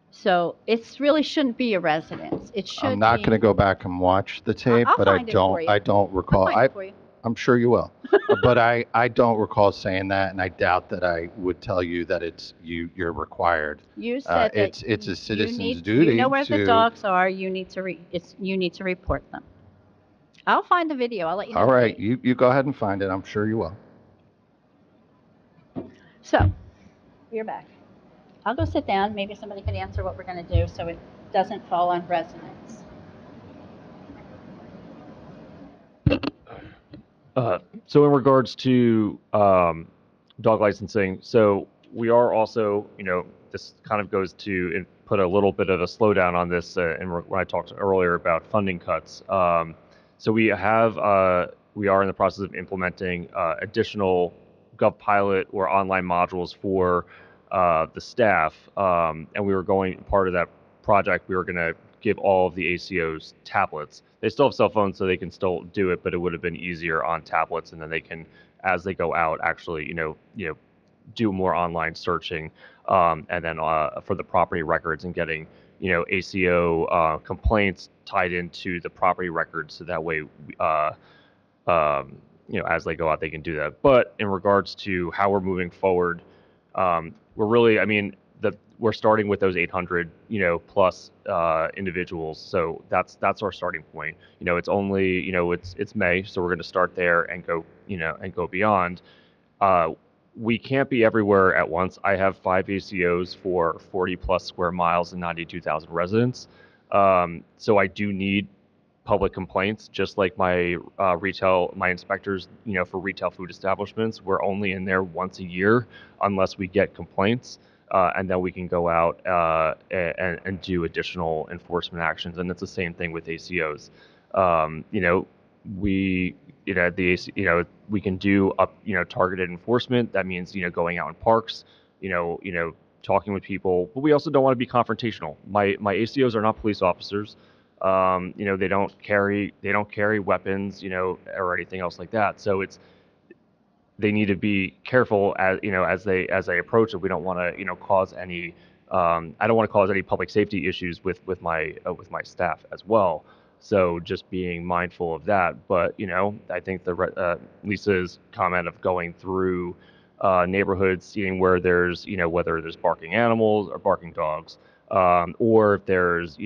So it really shouldn't be a residence. It should I'm not be- going to go back and watch the tape, I'll but I find it for you. don't recall. I'll find it for you. I'm sure you will. But I don't recall saying that, and I doubt that I would tell you that you're required. You said that It's a citizen's you need, duty You know where to. the dogs are. You need to you need to report them. I'll find the video. I'll let you know. All the right, date. you go ahead and find it. I'm sure you will. So, you're back. I'll go sit down. Maybe somebody can answer what we're going to do so it doesn't fall on residents. So in regards to dog licensing, so we are also, this kind of goes to put a little bit of a slowdown on this when I talked earlier about funding cuts. So we are in the process of implementing additional GovPilot or online modules for the staff, and part of that project, we were going to give all of the ACOs tablets. They still have cell phones, so they can still do it, but it would have been easier on tablets, and then they can, as they go out, actually, do more online searching, and then for the property records and getting, ACO complaints tied into the property records, so that way, as they go out, they can do that. But in regards to how we're moving forward, we're really, we're starting with those 800, plus individuals. So that's our starting point. It's only, it's May, so we're going to start there and go beyond. We can't be everywhere at once. I have 5 ACOs for 40 plus square miles and 92,000 residents. So I do need public complaints, just like my inspectors, for retail food establishments. We're only in there once a year unless we get complaints. And then we can go out and do additional enforcement actions. And it's the same thing with ACOs. We can do targeted enforcement. That means, going out in parks, talking with people, but we also don't want to be confrontational. My ACOs are not police officers. They don't carry weapons, or anything else like that. So they need to be careful as they approach it. We don't want to cause any I don't want to cause any public safety issues with my staff as well. So just being mindful of that. But I think Lisa's comment of going through neighborhoods, seeing where there's whether there's barking animals or barking dogs, or if there's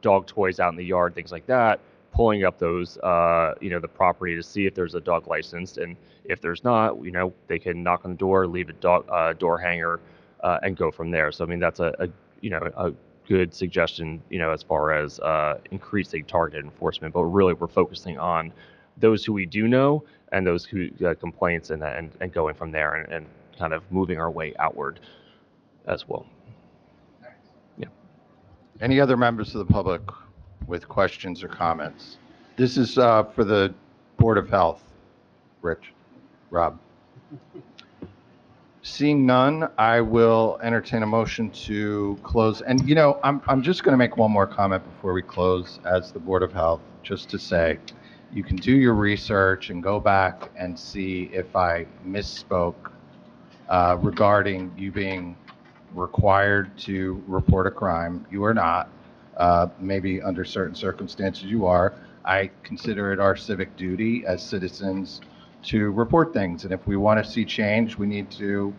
dog toys out in the yard, things like that, pulling up those the property to see if there's a dog licensed, and if there's not, they can knock on the door, leave a door hanger, and go from there. So that's a good suggestion, as far as increasing targeted enforcement. But really, we're focusing on those who we do know and those who complaints, and going from there, and kind of moving our way outward as well. Yeah. Any other members of the public with questions or comments? This is for the Board of Health. Rob. Seeing none, I will entertain a motion to close. And, I'm just going to make one more comment before we close as the Board of Health, just to say, you can do your research and go back and see if I misspoke regarding you being required to report a crime. You are not. Maybe under certain circumstances you are. I consider it our civic duty as citizens to report things. And if we want to see change, we need to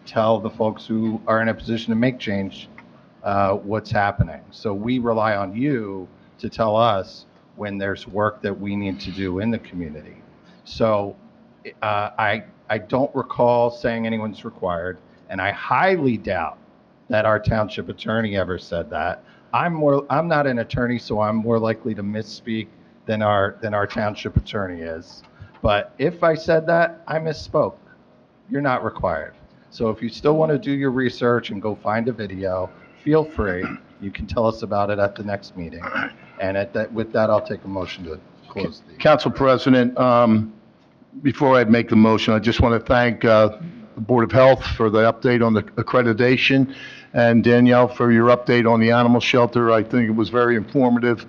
tell the folks who are in a position to make change what's happening. So we rely on you to tell us when there's work that we need to do in the community. So I don't recall saying anyone's required, and I highly doubt that our township attorney ever said that. I'm not an attorney, so I'm more likely to misspeak than our township attorney is. But if I said that, I misspoke. You're not required. So if you still want to do your research and go find a video, feel free. You can tell us about it at the next meeting. And with that, I'll take a motion to close the. Council President, before I make the motion, I just want to thank the Board of Health for the update on the accreditation, and Danielle for your update on the animal shelter. I think it was very informative,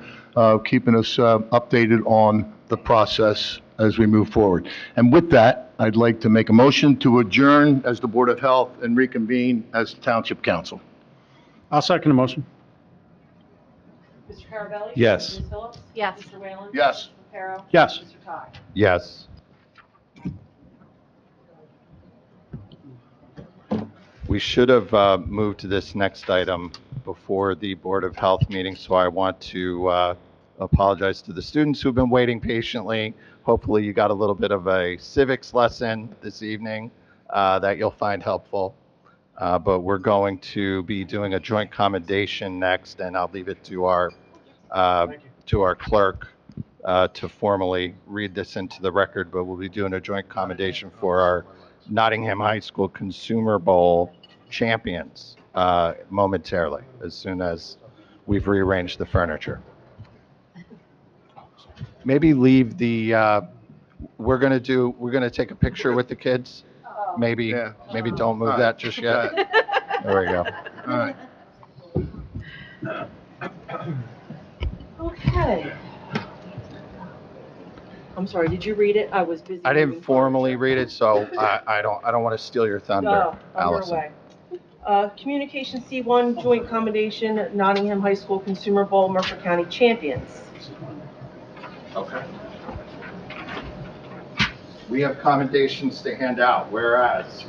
keeping us updated on the process as we move forward. And with that, I'd like to make a motion to adjourn as the Board of Health and reconvene as Township Council. I'll second the motion. Mr. Carabelli? Yes. Ms. Phillips? Yes. Mr. Whalen? Yes. Mr. Reparo? Yes. Mr. Ty? Yes. We should have moved to this next item before the Board of Health meeting, so I want to apologize to the students who've been waiting patiently. Hopefully you got a little bit of a civics lesson this evening that you'll find helpful. But we're going to be doing a joint commendation next, and I'll leave it to our clerk to formally read this into the record, but we'll be doing a joint commendation for our Nottingham High School Consumer Bowl champions momentarily, as soon as we've rearranged the furniture. Maybe leave the, we're going to take a picture with the kids. Maybe don't move that just yet. There we go. All right. Okay. I'm sorry, did you read it? I was busy. I didn't formally read it, so I don't want to steal your thunder, Allison. Communication C1 Joint Commendation, Nottingham High School Consumer Bowl, Mercer County Champions. Okay. We have commendations to hand out, whereas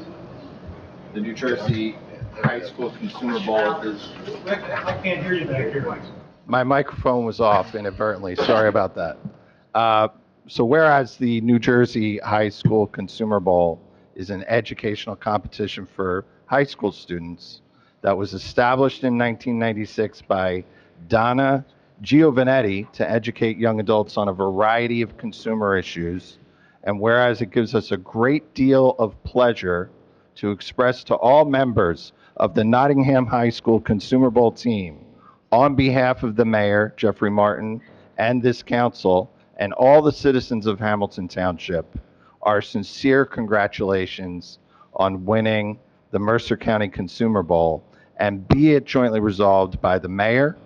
the New Jersey High School Consumer Bowl is... I can't hear you back here. My microphone was off inadvertently. Sorry about that. So whereas the New Jersey High School Consumer Bowl is an educational competition for high school students that was established in 1996 by Donna Giovanetti to educate young adults on a variety of consumer issues, and whereas it gives us a great deal of pleasure to express to all members of the Nottingham High School Consumer Bowl team, on behalf of the mayor, Jeffrey Martin, and this council, and all the citizens of Hamilton Township, our sincere congratulations on winning the Mercer County Consumer Bowl, and be it jointly resolved by the mayor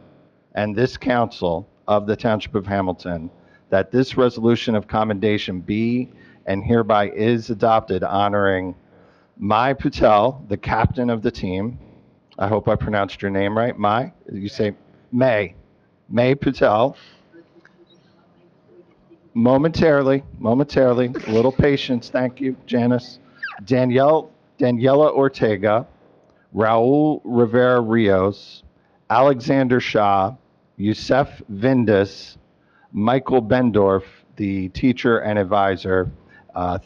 and this council of the Township of Hamilton that this resolution of commendation be and hereby is adopted, honoring Mai Patel, the captain of the team. I hope I pronounced your name right. Mai? You say May Patel. Momentarily, a little patience. Thank you, Janice. Daniela Ortega, Raul Rivera Rios, Alexander Shah, Youssef Vindis, Michael Bendorf, the teacher and advisor.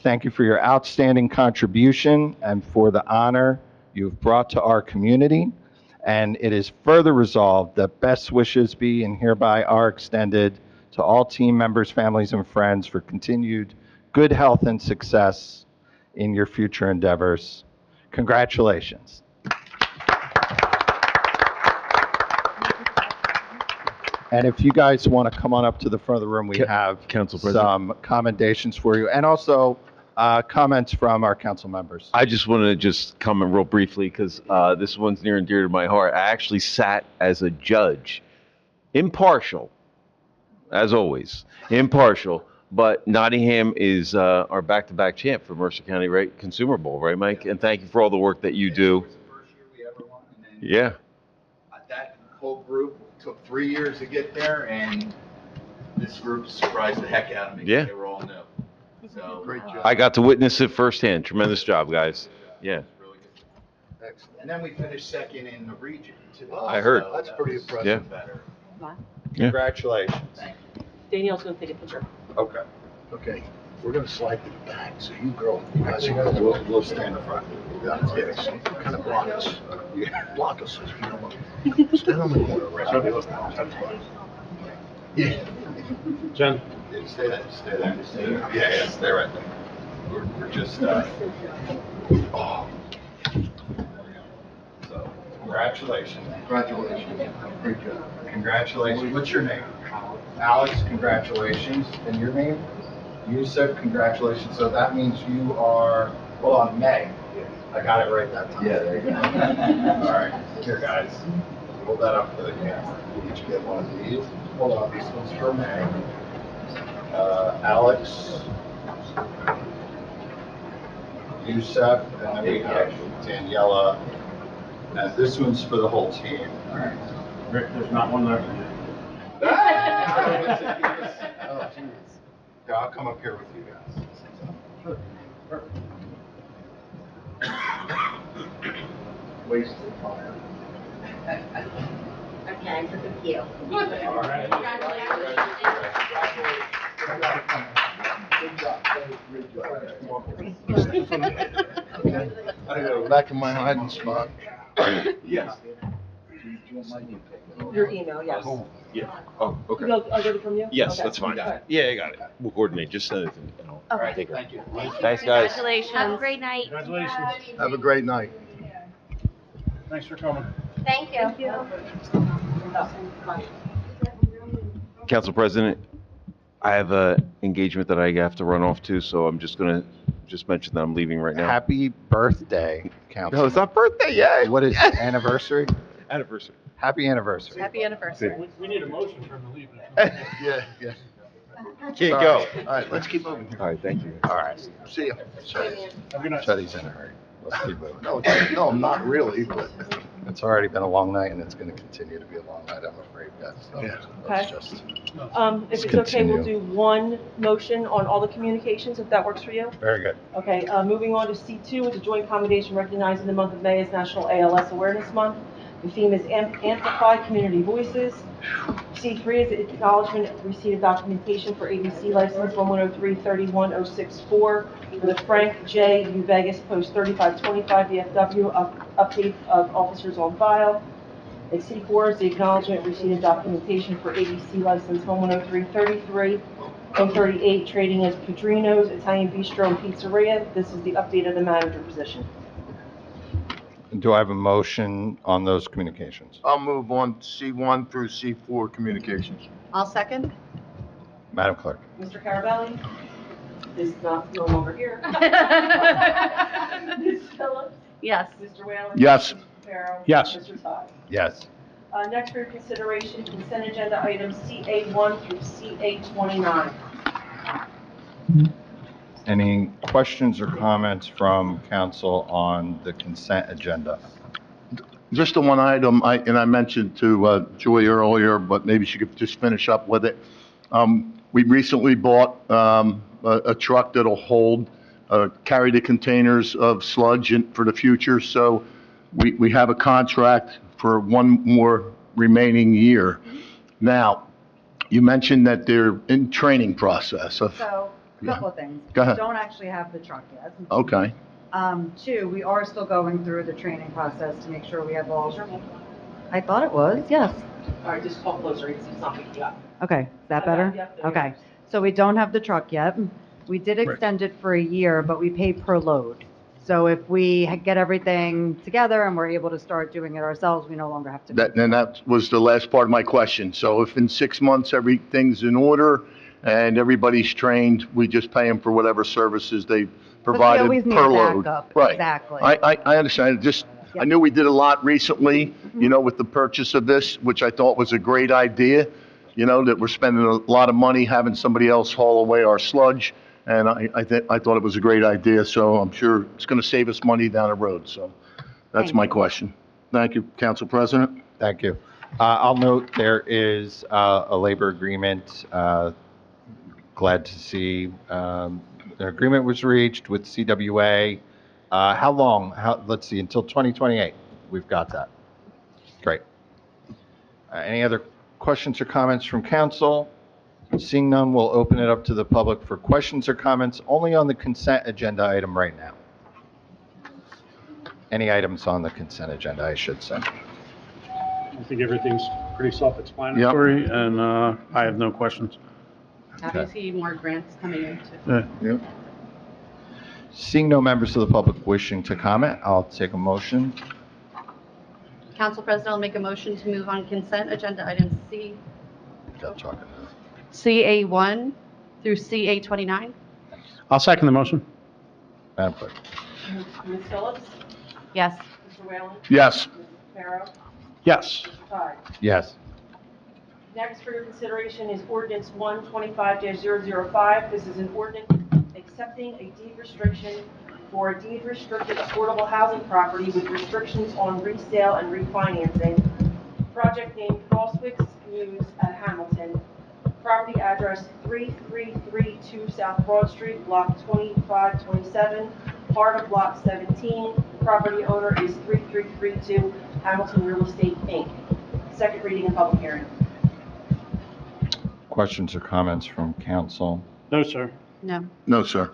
Thank you for your outstanding contribution and for the honor you've brought to our community. And it is further resolved that best wishes be and hereby are extended to all team members, families, and friends for continued good health and success in your future endeavors. Congratulations. And if you guys want to come on up to the front of the room, we have Council President. some commendations for you. And also, Comments from our council members? I just want to just comment real briefly because this one's near and dear to my heart. I actually sat as a judge, impartial, as always, impartial. But Nottingham is our back-to-back champ for Mercer County Consumer Bowl, right, Mike? And thank you for all the work that you do. Yeah. That whole group took 3 years to get there, and this group surprised the heck out of me. Yeah. They were all new. So, great job. I got to witness it firsthand. Tremendous job, guys. Yeah. Excellent. And then we finished second in the region, too. I heard. So that's pretty impressive. Yeah. Better. Congratulations. Danielle's going to take a picture. Okay. Okay, we're gonna slide to the back, so you guys, we'll stand in front. Yes, kind of block us. Block us if you don't want. Stand on the corner, right? Yeah. Jen? Stay there, stay there. Yeah, stay right there. We're just, oh. So, congratulations. Congratulations. Great job. Congratulations. What's your name? Alex, congratulations. And your name? Yusuf, congratulations. So that means you are, well, on May. I got it right that time. Yeah, there you go. All right, here, guys. Hold that up for the camera. Each get one of these. Hold on, these ones for May. Alex, Yusuf, and then we have Daniela. And this one's for the whole team. All right. Rick, there's not one there. Oh, jeez. Yeah, I'll come up here with you guys. Wasted time. Okay, so thank you. All right. Good job. Great job. Okay. I gotta go back in my hiding spot. Yes. Your email, yes. Yeah. Oh, okay. I'll get it from you? Yes, Okay. that's fine. Yeah, I got it. We'll coordinate. Just send it to me. and I'll Okay. take it. Thank you. Thanks, guys. Have a great night. Congratulations. Have a great night. Thanks for coming. Thank you. Council President, I have a engagement that I have to run off to, so I'm just gonna mention that I'm leaving right now. Happy birthday, Council. No, it's not birthday yet. What is anniversary? Anniversary. Happy anniversary. Happy anniversary. We need a motion for him to leave. Yeah, yeah. Can't go. All right, let's keep moving. All right, thank you. All right. See ya. Have a good night. Chetty's in a hurry. Let's keep moving. No, not really, but. It's already been a long night, and it's going to continue to be a long night, I'm afraid, guys. So Yeah. let's Okay. just If it's okay, we'll continue. do one motion on all the communications, if that works for you. very good. Okay, moving on to C2, it's a joint commendation recognizing the month of May as National ALS Awareness Month. The theme is Amplify Community Voices. C3 is acknowledgement of receipt of documentation for ABC license 1103-31064 for the Frank J. U. Vegas Post 3525 VFW update of officers on file. And C4 is the acknowledgement receipt of documentation for ABC license 1103-33 trading as Padrino's Italian Bistro and Pizzeria. This is the update of the manager position. Do I have a motion on those communications? I'll move on C1 through C4 communications. I'll second. Madam Clerk? Mr. Carabelli is no longer here. Ms. Phillips? Yes. Mr. Whalen? Yes. Mr. Reparo? Yes. Mr. Todd? Yes. Next for your consideration, consent agenda items CA1 through CA29. Any questions or comments from council on the consent agenda? Just the one item, I mentioned to Joy earlier, but maybe she could just finish up with it. We recently bought a truck that'll carry the containers of sludge for the future, so we have a contract for one more remaining year. Now, you mentioned that they're in training process of, So, a couple of things. Go ahead. We don't actually have the truck yet. okay, Two, we are still going through the training process to make sure we have all. I thought it was, yes. All right, just talk closer, it's not picking you up. Okay, is that better? Yep. Okay, so we don't have the truck yet. We did extend it for a year, but we pay per load. So if we get everything together and we're able to start doing it ourselves, we no longer have to. that was the last part of my question. So if in 6 months everything's in order and everybody's trained. We just pay them for whatever services they But we provided always need per a load. backup. Right. Exactly. I understand. Just, I knew we did a lot recently, with the purchase of this, which I thought was a great idea, that we're spending a lot of money having somebody else haul away our sludge. And I thought it was a great idea, so I'm sure it's going to save us money down the road. So that's Thank my you. question. Thank you, Council President. Thank you. I'll note there is a labor agreement. Glad to see an agreement was reached with CWA. How long? Let's see, until 2028. We've got that. Great. Any other questions or comments from council? Seeing none, we'll open it up to the public for questions or comments only on the consent agenda item right now. Any items on the consent agenda, I should say. I think everything's pretty self-explanatory, and I have no questions. Okay. See more grants coming in too. Yep. Seeing no members of the public wishing to comment, I'll take a motion. Council President, I'll make a motion to move on consent agenda items CA1 through CA29. I'll second the motion. Madam Clerk. Ms. Phillips? Yes. Mr. Whalen? Yes. Mr. Reparo? Yes. Mr. Ty? Yes. Next for your consideration is ordinance 125-005. This is an ordinance accepting a deed restriction for a deed restricted affordable housing property with restrictions on resale and refinancing. Project named Crosswicks News at Hamilton. Property address 3332 South Broad Street, Block 2527, part of Block 17. Property owner is 3332 Hamilton Real Estate, Inc. Second reading and public hearing. Questions or comments from council? No, sir. No. No, sir.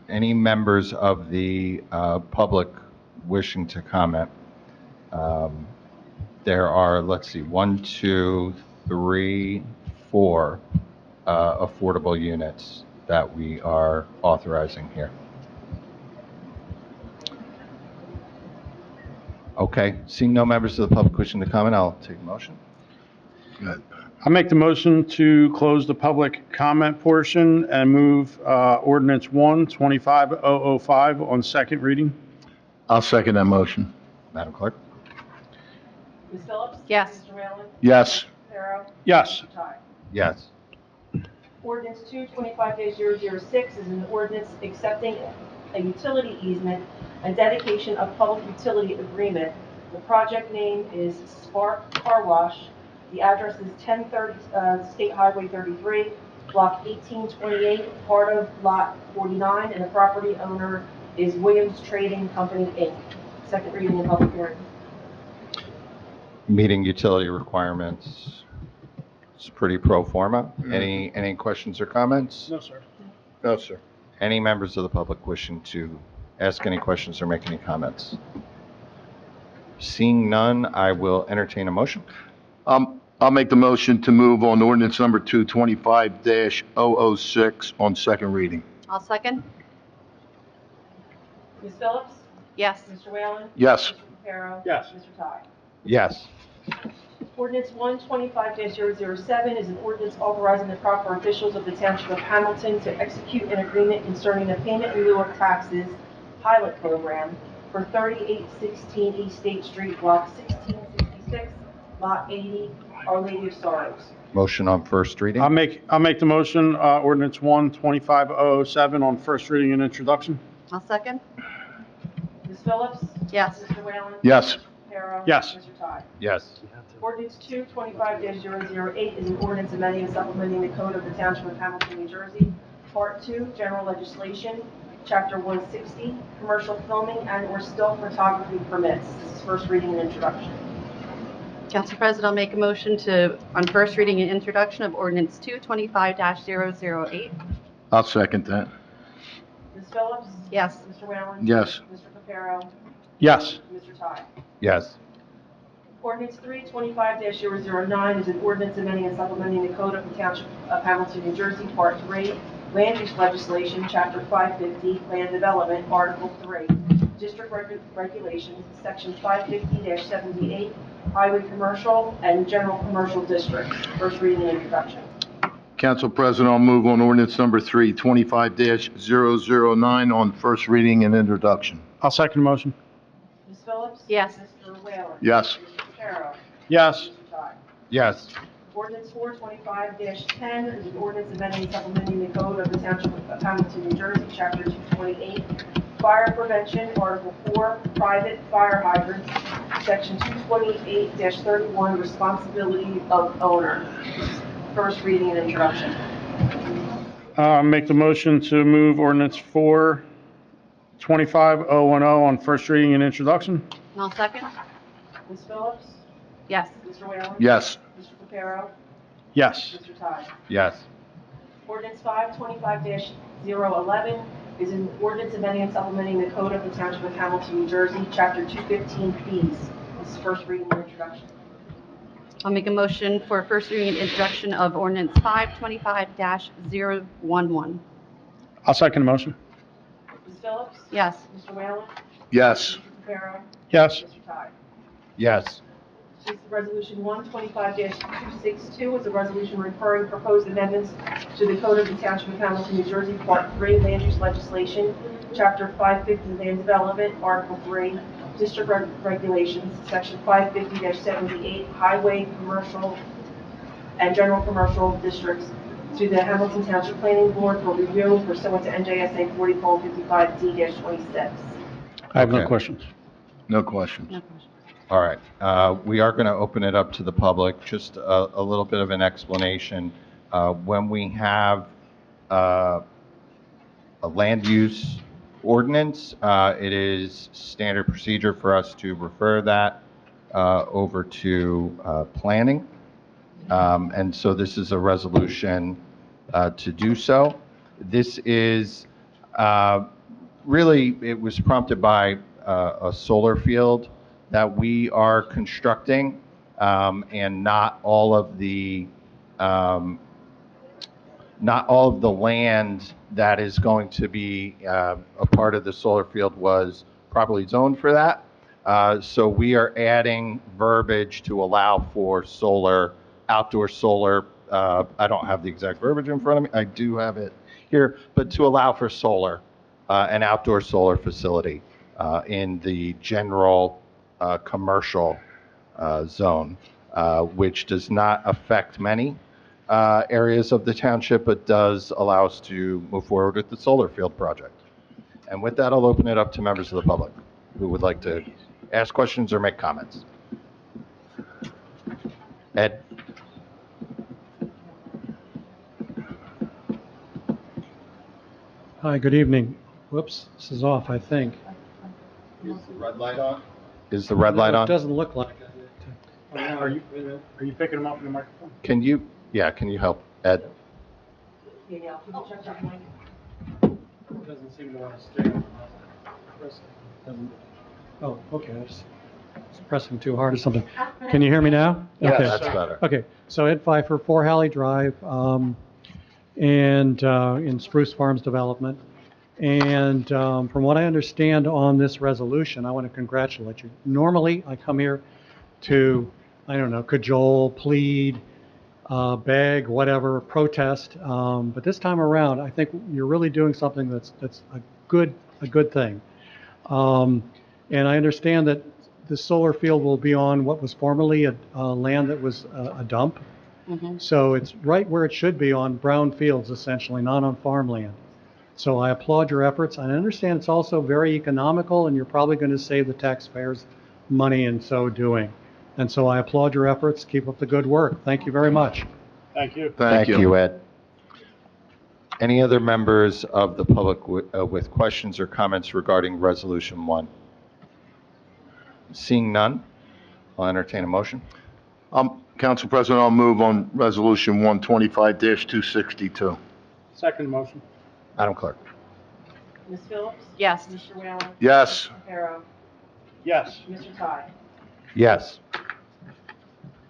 Any members of the public wishing to comment? There are, let's see, 1, 2, 3, 4 affordable units that we are authorizing here. Okay, seeing no members of the public wishing to comment, I'll take a motion. Good. I make the motion to close the public comment portion and move ordinance 125-005 on second reading. I'll second that motion. Madam Clerk? Ms. Phillips? Yes. Mr. Whalen? Yes. Mr. Reparo? Yes. Mr. Ty? Yes. Ordinance 225-006 is an ordinance accepting a utility easement and dedication of public utility agreement. The project name is Spark Car Wash. The address is 1030 State Highway 33, Block 1828, part of Lot 49, and the property owner is Williams Trading Company, Inc. Second reading and public hearing. Meeting utility requirements. It's pretty pro forma. Any questions or comments? No, sir. No, sir. Any members of the public wishing to ask any questions or make any comments? Seeing none, I will entertain a motion. I'll make the motion to move on ordinance number 225-006 on second reading. I'll second. Ms. Phillips? Yes. Mr. Whalen? Yes. Mr. Reparo? Yes. Mr. Ty? Yes. Ordinance 125-007 is an ordinance authorizing the proper officials of the Township of Hamilton to execute an agreement concerning the payment in lieu of taxes pilot program for 3816 East State Street, Block 1666, Lot 80, Our Lady of Sorrows. Motion on first reading. I'll make the motion, ordinance 125-007 on first reading and introduction. I'll second. Ms. Phillips? Yes. Mr. Whalen? Yes. Mr. Reparo? Yes. Mr. Ty? Yes. Ordinance 225-008 is an ordinance amending and supplementing the code of the Township of Hamilton, New Jersey, Part 2, General Legislation, Chapter 160, Commercial Filming and/or Still Photography Permits. This is first reading and introduction. Council President, I'll make a motion on first reading and introduction of ordinance 225-008. I'll second that. Ms. Phillips? Yes. Mr. Whalen? Yes. Mr. Reparo? Yes. Mr. Ty? Yes. Ordinance 325-009 is an ordinance amending and supplementing the code of the Township of Hamilton, New Jersey, Part 3, Land Use Legislation, Chapter 550, Land Development, Article 3, District Regulations, Section 550-78, Highway Commercial and General Commercial Districts. First reading and introduction. Council President, I'll move on ordinance number 3, 25-009 on first reading and introduction. I'll second the motion. Ms. Phillips? Yes. Mr. Whalen? Yes. Mr. Reparo? Yes. Mr. Ty? Yes. Ordinance 425-10 is an ordinance amending and supplementing the code of the Township of Hamilton, New Jersey, Chapter 228, Fire Prevention, Article 4, Private Fire Hydrants, Section 228-31, Responsibility of Owner. First reading and introduction. Make the motion to move ordinance 425-010 on first reading and introduction. And I'll second. Ms. Phillips? Yes. Mr. Whalen? Yes. Mr. Reparo? Yes. Mr. Ty? Yes. Ordinance 525-011 is an ordinance amending and supplementing the code of the Township of Hamilton, New Jersey, Chapter 215 fees. This is first reading and introduction. I'll make a motion for first reading and introduction of ordinance 525-011. I'll second the motion. Ms. Phillips? Yes. Mr. Whalen? Yes. Mr. Reparo? Yes. Mr. Ty? Yes. This is Resolution 125-262 is a resolution referring proposed amendments to the Code of the Township of Hamilton, New Jersey, Part 3, Land Use Legislation, Chapter 550, Land Development, Article 3, District Regulations, Section 550-78, Highway, Commercial, and General Commercial Districts, to the Hamilton Township Planning Board for review pursuant to NJSA 40:55D-26. I have no Okay. questions. No questions. No question. All right. We are going to open it up to the public. Just a little bit of an explanation. When we have a land use ordinance, it is standard procedure for us to refer that over to planning. And so this is a resolution to do so. This is really, it was prompted by a solar field that we are constructing, and not all of the land that is going to be a part of the solar field was properly zoned for that. So we are adding verbiage to allow for solar, outdoor solar. I don't have the exact verbiage in front of me. I do have it here, but to allow for solar, an outdoor solar facility in the general commercial zone, which does not affect many areas of the township, but does allow us to move forward with the solar field project. And with that, I'll open it up to members of the public who would like to ask questions or make comments. Ed? Hi, good evening. Whoops, this is off, I think. Is the red light on? Is the red light No, on? It doesn't look like it. Are you picking them up in the microphone? Can you help Ed? Yeah, could you check that mic? It doesn't seem to want to stay. Oh, okay, I was pressing too hard or something. Can you hear me now? Yes, Okay. that's better. Okay, so Ed Pfeiffer, 4 Halley Drive, and in Spruce Farms Development. And from what I understand on this resolution, I want to congratulate you. Normally, I come here to, I don't know, cajole, plead, beg, whatever, protest. But this time around, I think you're really doing something that's a good thing. And I understand that the solar field will be on what was formerly a land that was a dump. Mm-hmm. So it's right where it should be, on brown fields, essentially, not on farmland. So I applaud your efforts. I understand it's also very economical, and you're probably going to save the taxpayers money in so doing. And so I applaud your efforts. Keep up the good work. Thank you very much. Thank you. Thank you, Ed. Any other members of the public with questions or comments regarding Resolution 1? Seeing none, I'll entertain a motion. Council President, I'll move on Resolution 125-262. Second motion. Madam Clerk. Ms. Phillips? Yes. Mr. Whalen? Yes. Mr. Reparo? Yes. Mr. Ty? Yes.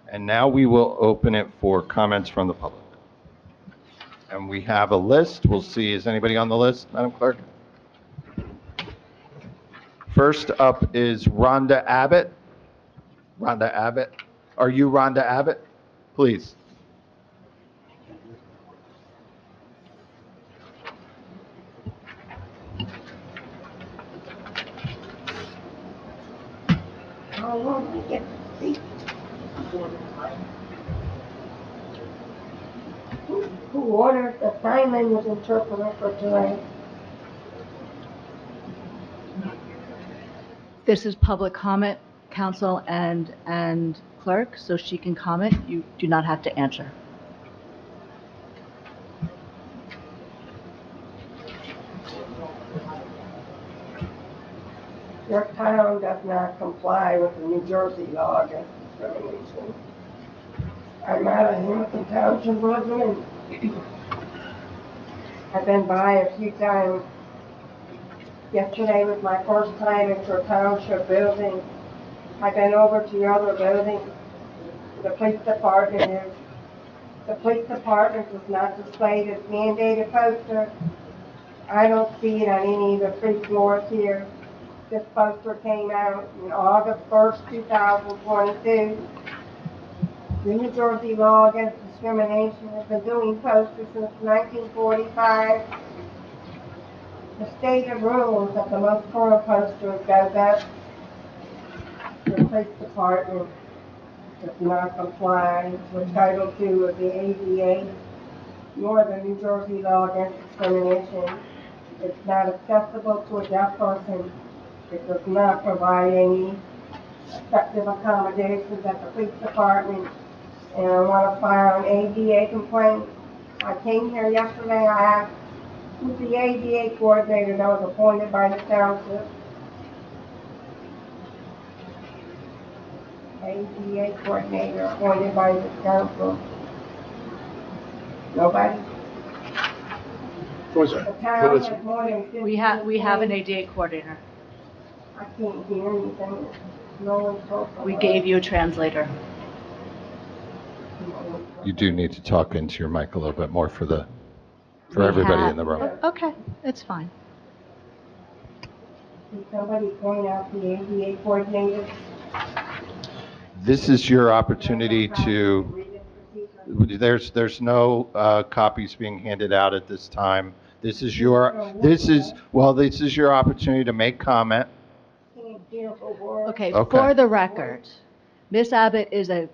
And now we will open it for comments from the public. And we have a list. We'll see, is anybody on the list, Madam Clerk? First up is Rhonda Abbott. Rhonda Abbott. Are you Rhonda Abbott? Please. How long do we get to speak? Who ordered the sign language interpreter for tonight? This is public comment, counsel and clerk, so she can comment. You do not have to answer. Your town does not comply with the New Jersey law against discrimination. I'm out of Hamilton Township resident. I've been by a few times. Yesterday was my first time into a township building. I've been over to your other buildings. The police department does not display this mandated poster. I don't see it on any of the 3 floors here. This poster came out on August 1st, 2022. The New Jersey law against discrimination has been doing posters since 1945. The stated rules of the most current posters go that the police department does not comply with Title II of the ADA, nor the New Jersey law against discrimination. It's not accessible to a deaf person. It does not provide any effective accommodations at the police department. And I want to file an ADA complaint. I came here yesterday. I asked who's the ADA coordinator that was appointed by the township. ADA coordinator appointed by the council. Nobody? The town has more than 50 We have an ADA coordinator. I can't hear anything. No one spoke. We gave you a translator. You do need to talk into your mic a little bit more for everybody in the room. Okay, it's fine. Can somebody point out the ADA coordinator? This is your opportunity to, there's no copies being handed out at this time. This is your opportunity to make comment. Okay, for the record, Ms. Abbott is a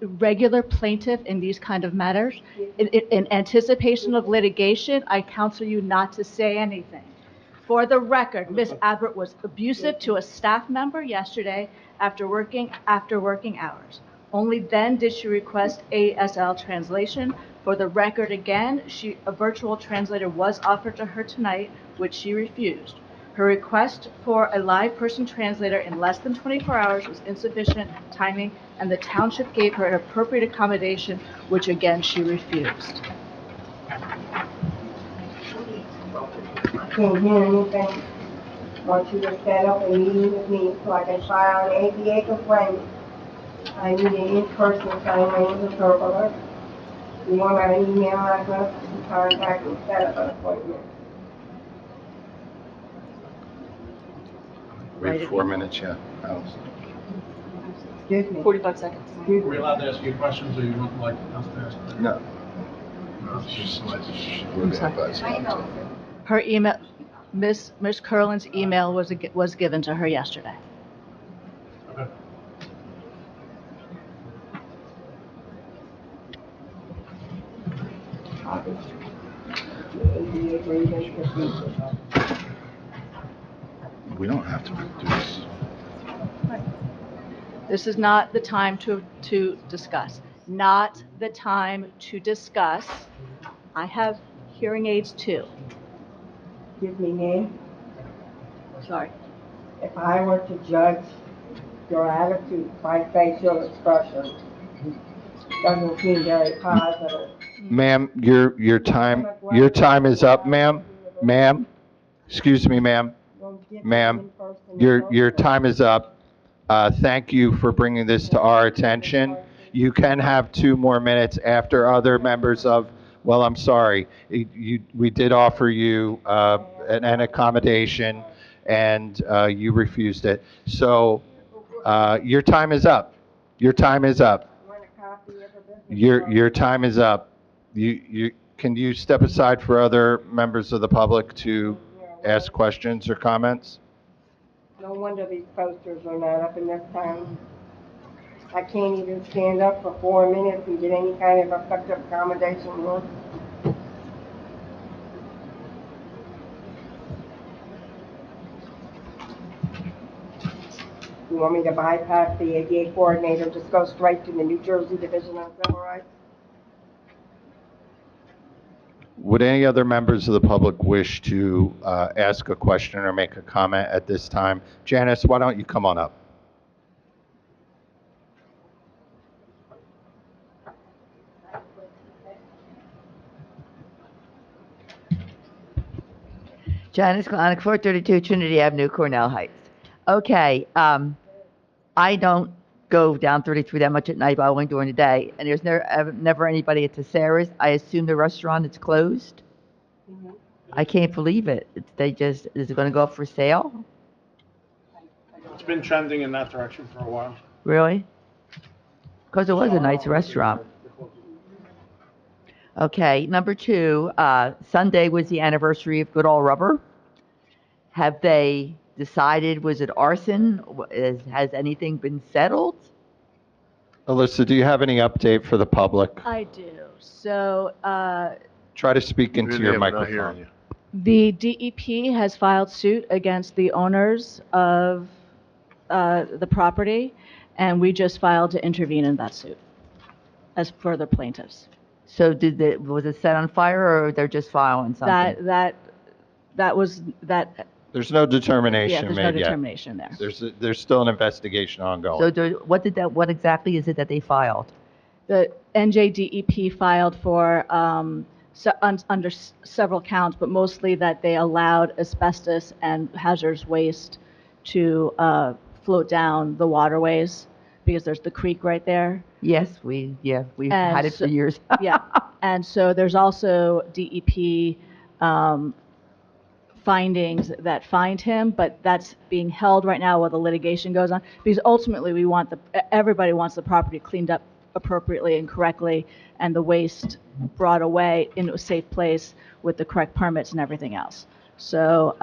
regular plaintiff in these kind of matters. In anticipation of litigation, I counsel you not to say anything. For the record, Ms. Abbott was abusive to a staff member yesterday after working hours. Only then did she request ASL translation. For the record again, a virtual translator was offered to her tonight, which she refused. Her request for a live person translator in less than 24 hours was insufficient timing, and the township gave her an appropriate accommodation, which again she refused. I can't hear anything. I want you to set up a meeting with me so I can file an ADA complaint. I need an in-person sign language interpreter. You want my email address? You can contact me, set up an appointment. Wait 4 minutes, yeah. Excuse me. 45 seconds. Are we allowed to ask you questions, or you want like us to ask? No. I'm sorry. Her email, Miss Curlin's email was given to her yesterday. Okay. We don't have to do this. This is not the time to discuss. Not the time to discuss. I have hearing aids too. Give me name. Sorry. If I were to judge your attitude by facial expression, doesn't seem very positive. Ma'am, your time is up, ma'am. Ma'am, excuse me, ma'am. Ma'am, your time is up. Thank you for bringing this to our attention. You can have 2 more minutes after other members of, well, I'm sorry. We did offer you an accommodation, and you refused it. So your time is up. Your time is up. Your time is up. Can you step aside for other members of the public to ask questions or comments? No wonder these posters are not up in this town. I can't even stand up for 4 minutes and get any kind of effective accommodation here. You want me to bypass the ADA coordinator, just go straight to the New Jersey Division on Civil Rights? Would any other members of the public wish to ask a question or make a comment at this time? Janice, why don't you come on up? Janice Kalanick, 432 Trinity Avenue, Cornell Heights. Okay, I don't go down 33 that much at night, but only during the day. And there's never anybody at Sarah's. I assume the restaurant is closed. I can't believe it. Is it going to go up for sale? It's been trending in that direction for a while. Really? Because it was a nice restaurant. Okay, number two, Sunday was the anniversary of Good Old Rubber. Have they decided, was it arson? Has anything been settled? Alyssa, do you have any update for the public? I do. So, Try to speak into your microphone. the DEP has filed suit against the owners of the property, and we just filed to intervene in that suit as for the plaintiffs. So was it set on fire, or they're just filing something? There's no determination Yeah, there's made no yet. determination there. There's still an investigation ongoing. So what exactly is it that they filed? The NJDEP filed for under several counts, but mostly that they allowed asbestos and hazardous waste to float down the waterways because there's the creek right there. Yes, we've had it for years. Yeah, and so there's also DEP findings that find him, but that's being held right now while the litigation goes on. Because ultimately, everybody wants the property cleaned up appropriately and correctly, and the waste brought away into a safe place with the correct permits and everything else. So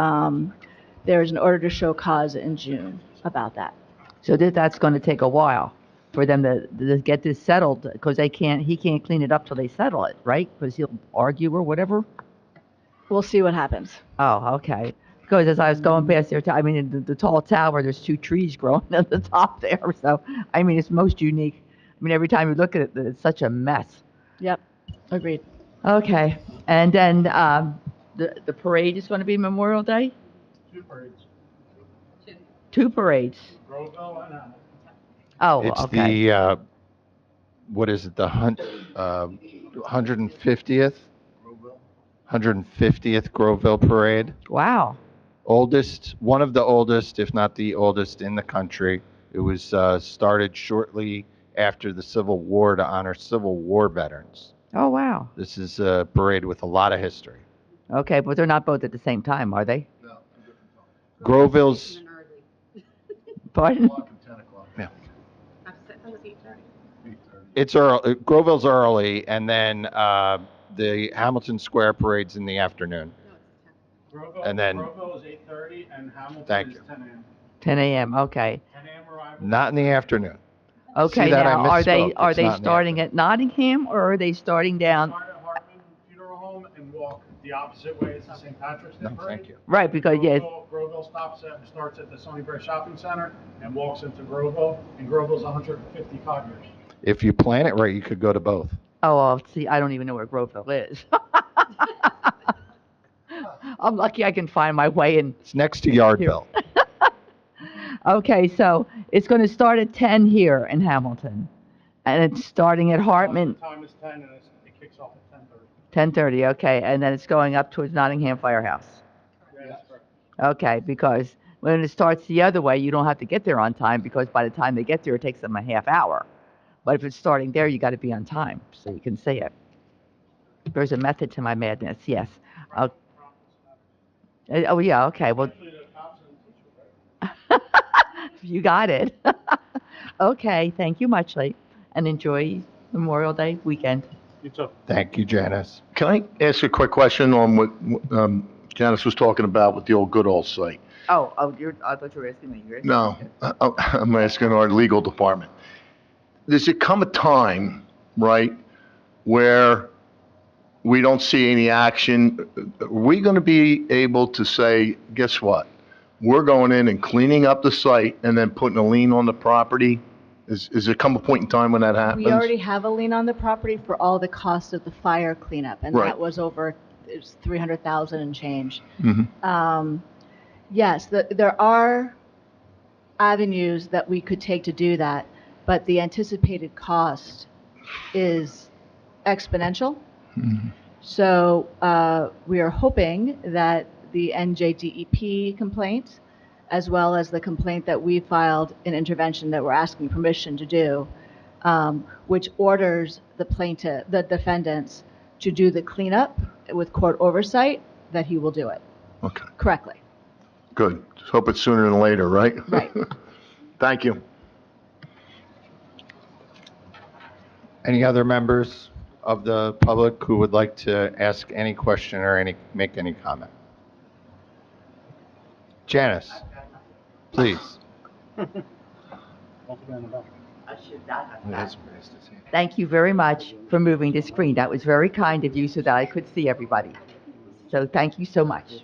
there's an order to show cause in June about that. So that's going to take a while for them to get this settled, because he can't clean it up till they settle it, right? Because he'll argue or whatever. We'll see what happens. Oh, okay. Because as I was going past there, the tall tower, there's two trees growing at the top there. So, it's most unique. Every time you look at it, it's such a mess. Yep, agreed. Okay. And then the parade is going to be Memorial Day? Two parades. Two parades. Groveville and Hamilton. Oh, It's okay. the, what is it, the 150th? 150th Groveville Parade. Wow. One of the oldest, if not the oldest in the country. It was started shortly after the Civil War to honor Civil War veterans. Oh, wow. This is a parade with a lot of history. Okay, but they're not both at the same time, are they? No. Groveville's, Pardon? yeah. It's early. Groveville's early, and then the Hamilton Square Parade's in the afternoon. And then Groveville is 8:30 and Hamilton Thank is you. 10 a.m. 10 a.m. Okay. 10 a.m. arrival. not in the afternoon. Okay. See that? I Now, are they misspoke. It's not in the starting at Nottingham, or are they starting down? Start at Hartman Funeral Home and walk the opposite way as the St. Patrick's Day No, parade. thank you. Right, because yes. Groveville starts at the Sunnybrook Shopping Center and walks into Groveville, and Groveville's 155 years. If you plan it right, you could go to both. Oh, well, see, I don't even know where Groveville is. I'm lucky I can find my way in. It's next to Yardville. Okay, so it's going to start at 10 here in Hamilton, and it's starting at Hartman. The time is 10 and it kicks off at 10:30. 10:30. Okay, and then it's going up towards Nottingham Firehouse. Yeah, that's correct. Okay, because when it starts the other way, you don't have to get there on time, because by the time they get there, it takes them a half hour. But if it's starting there, you got to be on time so you can see it. There's a method to my madness. Yes. Oh yeah. Okay. Well, you got it. Okay. Thank you muchly, and enjoy Memorial Day weekend. You too. Thank you, Janice. Can I ask a quick question on what Janice was talking about with the old good old site. I thought you were asking me. You're asking No, me. I'm asking our legal department. Does it come a time, right, where we don't see any action? Are we going to be able to say, guess what? We're going in and cleaning up the site and then putting a lien on the property? Is there come a point in time when that happens? We already have a lien on the property for all the costs of the fire cleanup, and Right. that was over, it was 300,000 and change. Mhm. Yes, there are avenues that we could take to do that, but the anticipated cost is exponential. Mhm. So we are hoping that the NJDEP complaint, as well as the complaint that we filed in intervention that we're asking permission to do, which orders the defendants to do the cleanup with court oversight, that he will do it Okay, correctly. good. Just hope it's sooner than later, right? Right. Thank you. Any other members of the public who would like to ask any question or make any comment? Janice, please. Thank you very much for moving the screen. That was very kind of you so that I could see everybody. So thank you so much.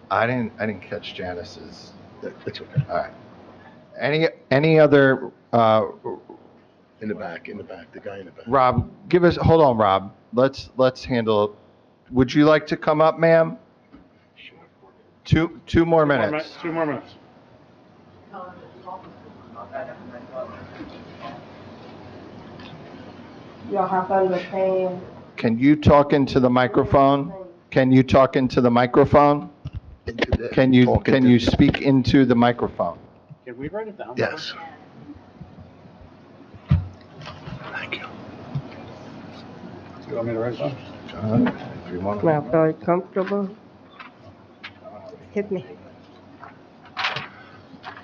I didn't catch Janice's. That's okay. All right. Any other, In the back, the guy in the back. Rob, hold on, Rob. Let's handle, would you like to come up, ma'am? Two more minutes. 2 more minutes. You'll have to understand. Can you talk into the microphone? Can you talk into the microphone? Can you speak into the microphone? Can we write it down? Yes. Thank you. You want me to write it down? John, if you want. Not very comfortable. Hit me.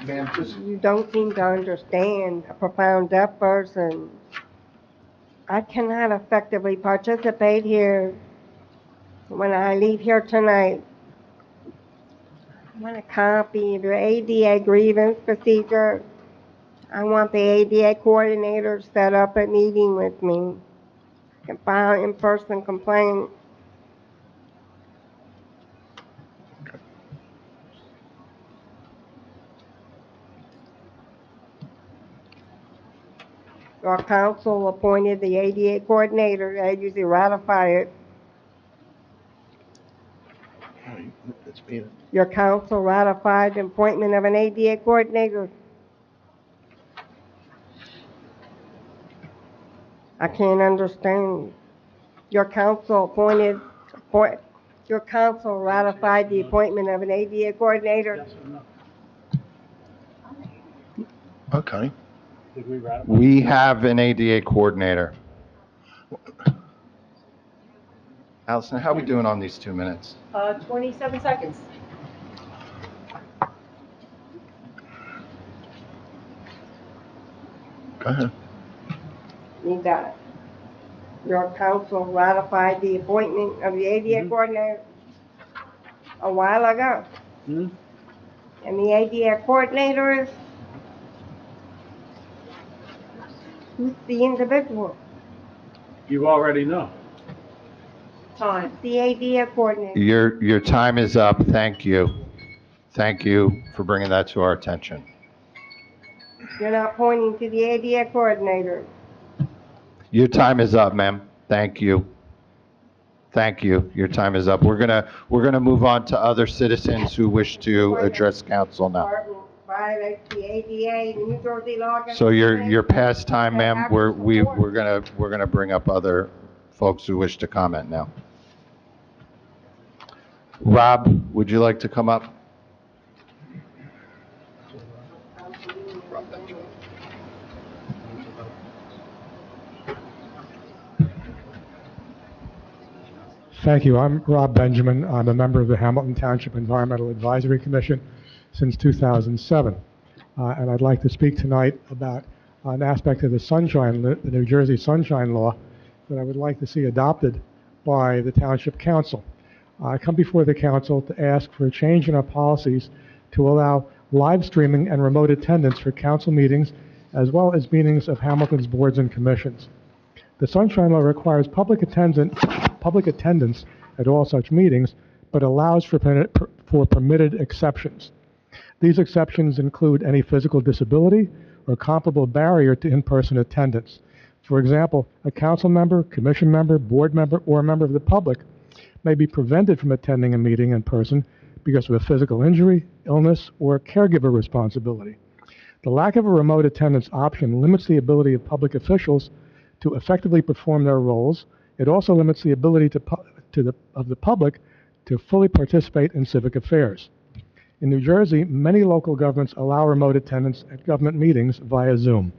Ma'am, You don't seem to understand a profound deaf person. I cannot effectively participate here when I leave here tonight. I want a copy of your ADA grievance procedure. I want the ADA coordinator to set up a meeting with me and file an in-person complaint. Our council appointed the ADA coordinator. They usually ratify it. Your council ratified the appointment of an ADA coordinator. I can't understand. Your council ratified the appointment of an ADA coordinator. Okay. Did we ratify? We have an ADA coordinator. Allison, how are we doing on these 2 minutes? 27 seconds. Go ahead. Need that. Your council ratified the appointment of the ADA coordinator a while ago. And the ADA coordinator is, who's the individual? You already know. Time. The ADA coordinator. Your time is up. Thank you. Thank you for bringing that to our attention. You're not pointing to the ADA coordinator. Your time is up, ma'am. Thank you. Thank you. Your time is up. We're gonna move on to other citizens who wish to address council now. Violates the ADA, New Jersey law. So your past time, ma'am. We're gonna bring up other folks who wish to comment now. Rob, would you like to come up? Thank you. I'm Rob Benjamin. I'm a member of the Hamilton Township Environmental Advisory Commission since 2007. And I'd like to speak tonight about an aspect of the New Jersey Sunshine Law that I would like to see adopted by the Township Council. I come before the council to ask for a change in our policies to allow live streaming and remote attendance for council meetings as well as meetings of Hamilton's boards and commissions. The Sunshine Law requires public attendance at all such meetings, but allows for permitted exceptions. These exceptions include any physical disability or comparable barrier to in-person attendance. For example, a council member, commission member, board member, or a member of the public may be prevented from attending a meeting in person because of a physical injury, illness, or caregiver responsibility. The lack of a remote attendance option limits the ability of public officials to effectively perform their roles. It also limits the ability of the public to fully participate in civic affairs. In New Jersey, many local governments allow remote attendance at government meetings via Zoom.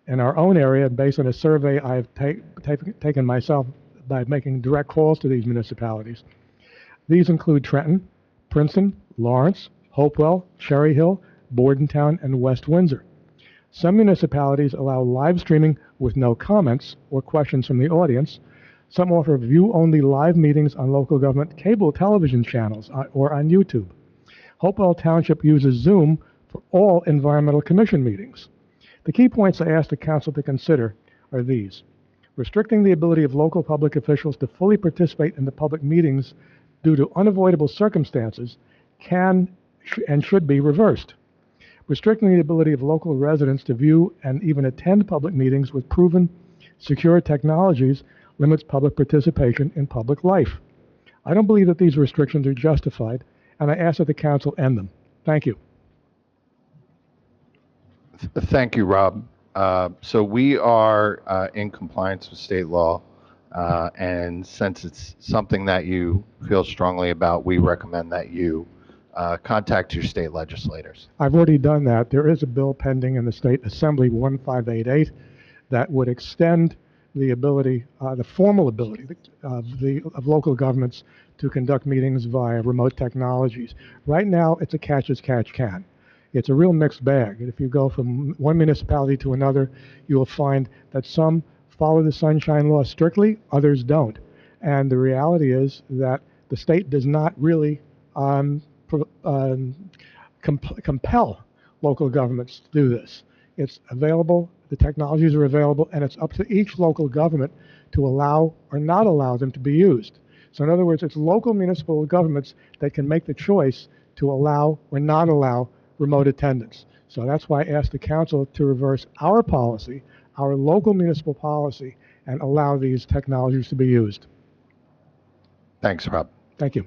In our own area, based on a survey I've taken myself by making direct calls to these municipalities, these include Trenton, Princeton, Lawrence, Hopewell, Cherry Hill, Bordentown, and West Windsor. Some municipalities allow live streaming with no comments or questions from the audience. Some offer view-only live meetings on local government cable television channels or on YouTube. Hopewell Township uses Zoom for all environmental commission meetings. The key points I ask the council to consider are these. Restricting the ability of local public officials to fully participate in the public meetings due to unavoidable circumstances can and should be reversed. Restricting the ability of local residents to view and even attend public meetings with proven, secure technologies limits public participation in public life. I don't believe that these restrictions are justified, and I ask that the council end them. Thank you. Thank you, Rob. So we are in compliance with state law, and since it's something that you feel strongly about, we recommend that you contact your state legislators. I've already done that. There is a bill pending in the State Assembly 1588 that would extend the ability, the formal ability of local governments to conduct meetings via remote technologies. Right now, it's a catch as catch can. It's a real mixed bag. And if you go from one municipality to another, you will find that some follow the Sunshine Law strictly, others don't. And the reality is that the state does not really compel local governments to do this. It's available, the technologies are available, and it's up to each local government to allow or not allow them to be used. So in other words, it's local municipal governments that can make the choice to allow or not allow remote attendance. So that's why I asked the council to reverse our policy, our local municipal policy, and allow these technologies to be used. Thanks, Rob. Thank you.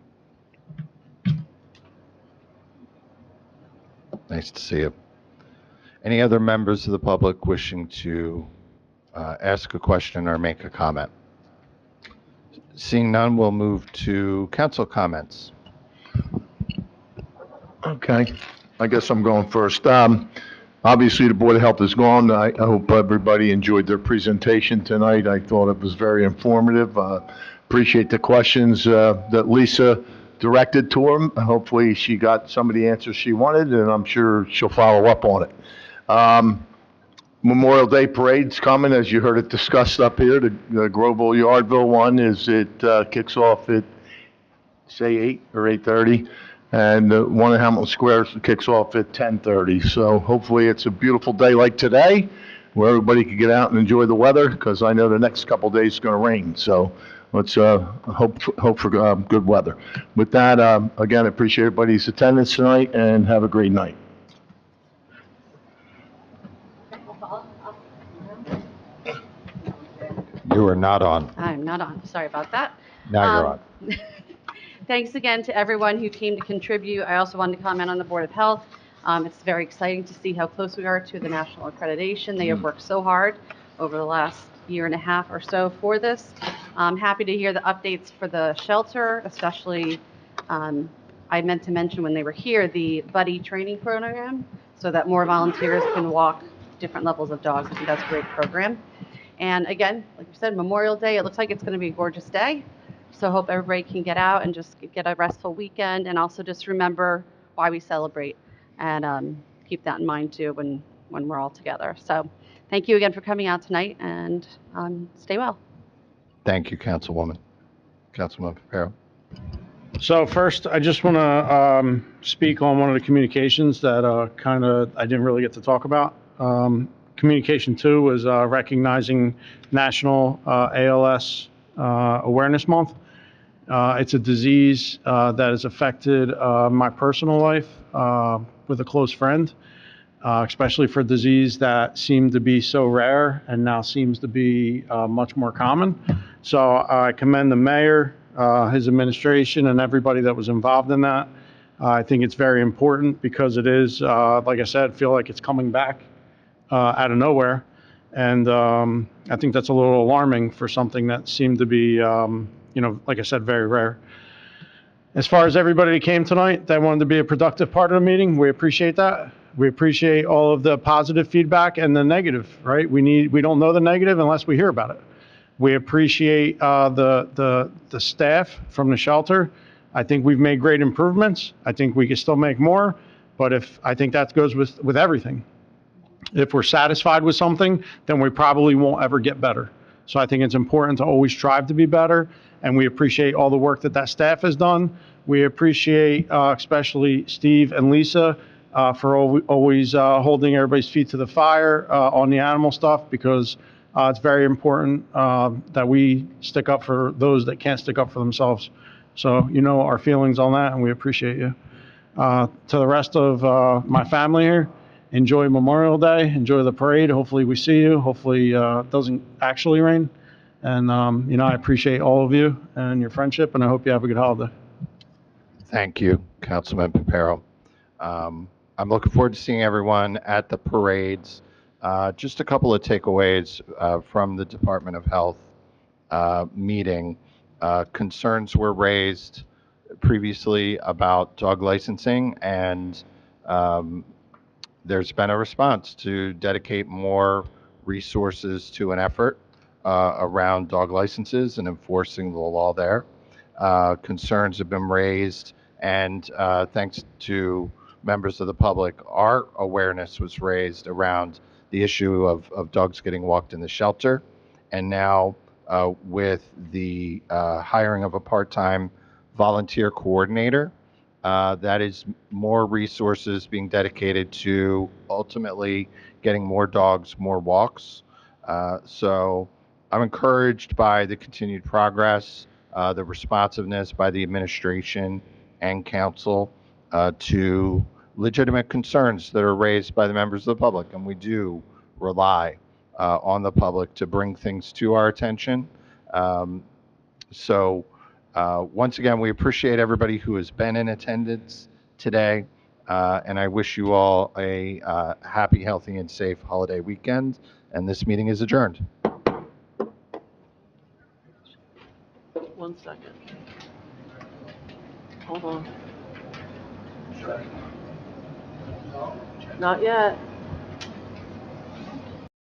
Nice to see you. Any other members of the public wishing to ask a question or make a comment? Seeing none, we'll move to council comments. Okay, I guess I'm going first. Obviously, the Board of Health is gone. I hope everybody enjoyed their presentation tonight. I thought it was very informative. Appreciate the questions that Lisa directed to them. Hopefully, she got some of the answers she wanted, and I'm sure she'll follow up on it. Memorial Day parade's coming, as you heard it discussed up here. The Groveville Yardville one kicks off at, say, 8 or 8:30. And the one at Hamilton Square kicks off at 10:30. So hopefully it's a beautiful day like today where everybody can get out and enjoy the weather, because I know the next couple of days is going to rain. So let's hope for good weather. With that, again, I appreciate everybody's attendance tonight, and have a great night. You are not on. I'm not on. Sorry about that. Now you're on. Thanks again to everyone who came to contribute. I also wanted to comment on the Board of Health. It's very exciting to see how close we are to the national accreditation. They have worked so hard over the last year and a half or so for this. I'm happy to hear the updates for the shelter, especially I meant to mention when they were here, the buddy training program, so that more volunteers can walk different levels of dogs. I think that's a great program. And again, like you said, Memorial Day, it looks like it's going to be a gorgeous day. So hope everybody can get out and just get a restful weekend, and also just remember why we celebrate, and keep that in mind too when we're all together. So thank you again for coming out tonight, and stay well. Thank you, Councilwoman. Councilman Papero. So first, I just want to speak on one of the communications that I didn't really get to talk about. Communication 2 was recognizing National ALS Awareness Month. It's a disease that has affected my personal life with a close friend, especially for a disease that seemed to be so rare and now seems to be much more common. So I commend the mayor, his administration, and everybody that was involved in that. I think it's very important because it is, like I said, feel like it's coming back out of nowhere. And I think that's a little alarming for something that seemed to be, like I said, very rare. As far as everybody that came tonight that wanted to be a productive part of the meeting, we appreciate that. We appreciate all of the positive feedback and the negative, right? We don't know the negative unless we hear about it. We appreciate the staff from the shelter. I think we've made great improvements. I think we can still make more, but I think that goes with everything. If we're satisfied with something, then we probably won't ever get better. So I think it's important to always strive to be better, and we appreciate all the work that staff has done. We appreciate especially Steve and Lisa for always holding everybody's feet to the fire on the animal stuff, because it's very important that we stick up for those that can't stick up for themselves. So you know our feelings on that, and we appreciate you. To the rest of my family here, enjoy Memorial Day, enjoy the parade. Hopefully we see you. Hopefully it doesn't actually rain. And, I appreciate all of you and your friendship, and I hope you have a good holiday. Thank you, Councilman Papero. I'm looking forward to seeing everyone at the parades. Just a couple of takeaways from the Department of Health meeting. Concerns were raised previously about dog licensing, and there's been a response to dedicate more resources to an effort around dog licenses and enforcing the law there. Concerns have been raised, and thanks to members of the public, our awareness was raised around the issue of dogs getting walked in the shelter. And now with the hiring of a part-time volunteer coordinator, that is more resources being dedicated to ultimately getting more dogs, more walks. So I'm encouraged by the continued progress, the responsiveness by the administration and council to legitimate concerns that are raised by the members of the public. And we do rely on the public to bring things to our attention. Once again, we appreciate everybody who has been in attendance today, and I wish you all a happy, healthy, and safe holiday weekend, and this meeting is adjourned. 1 second. Hold on. Not yet.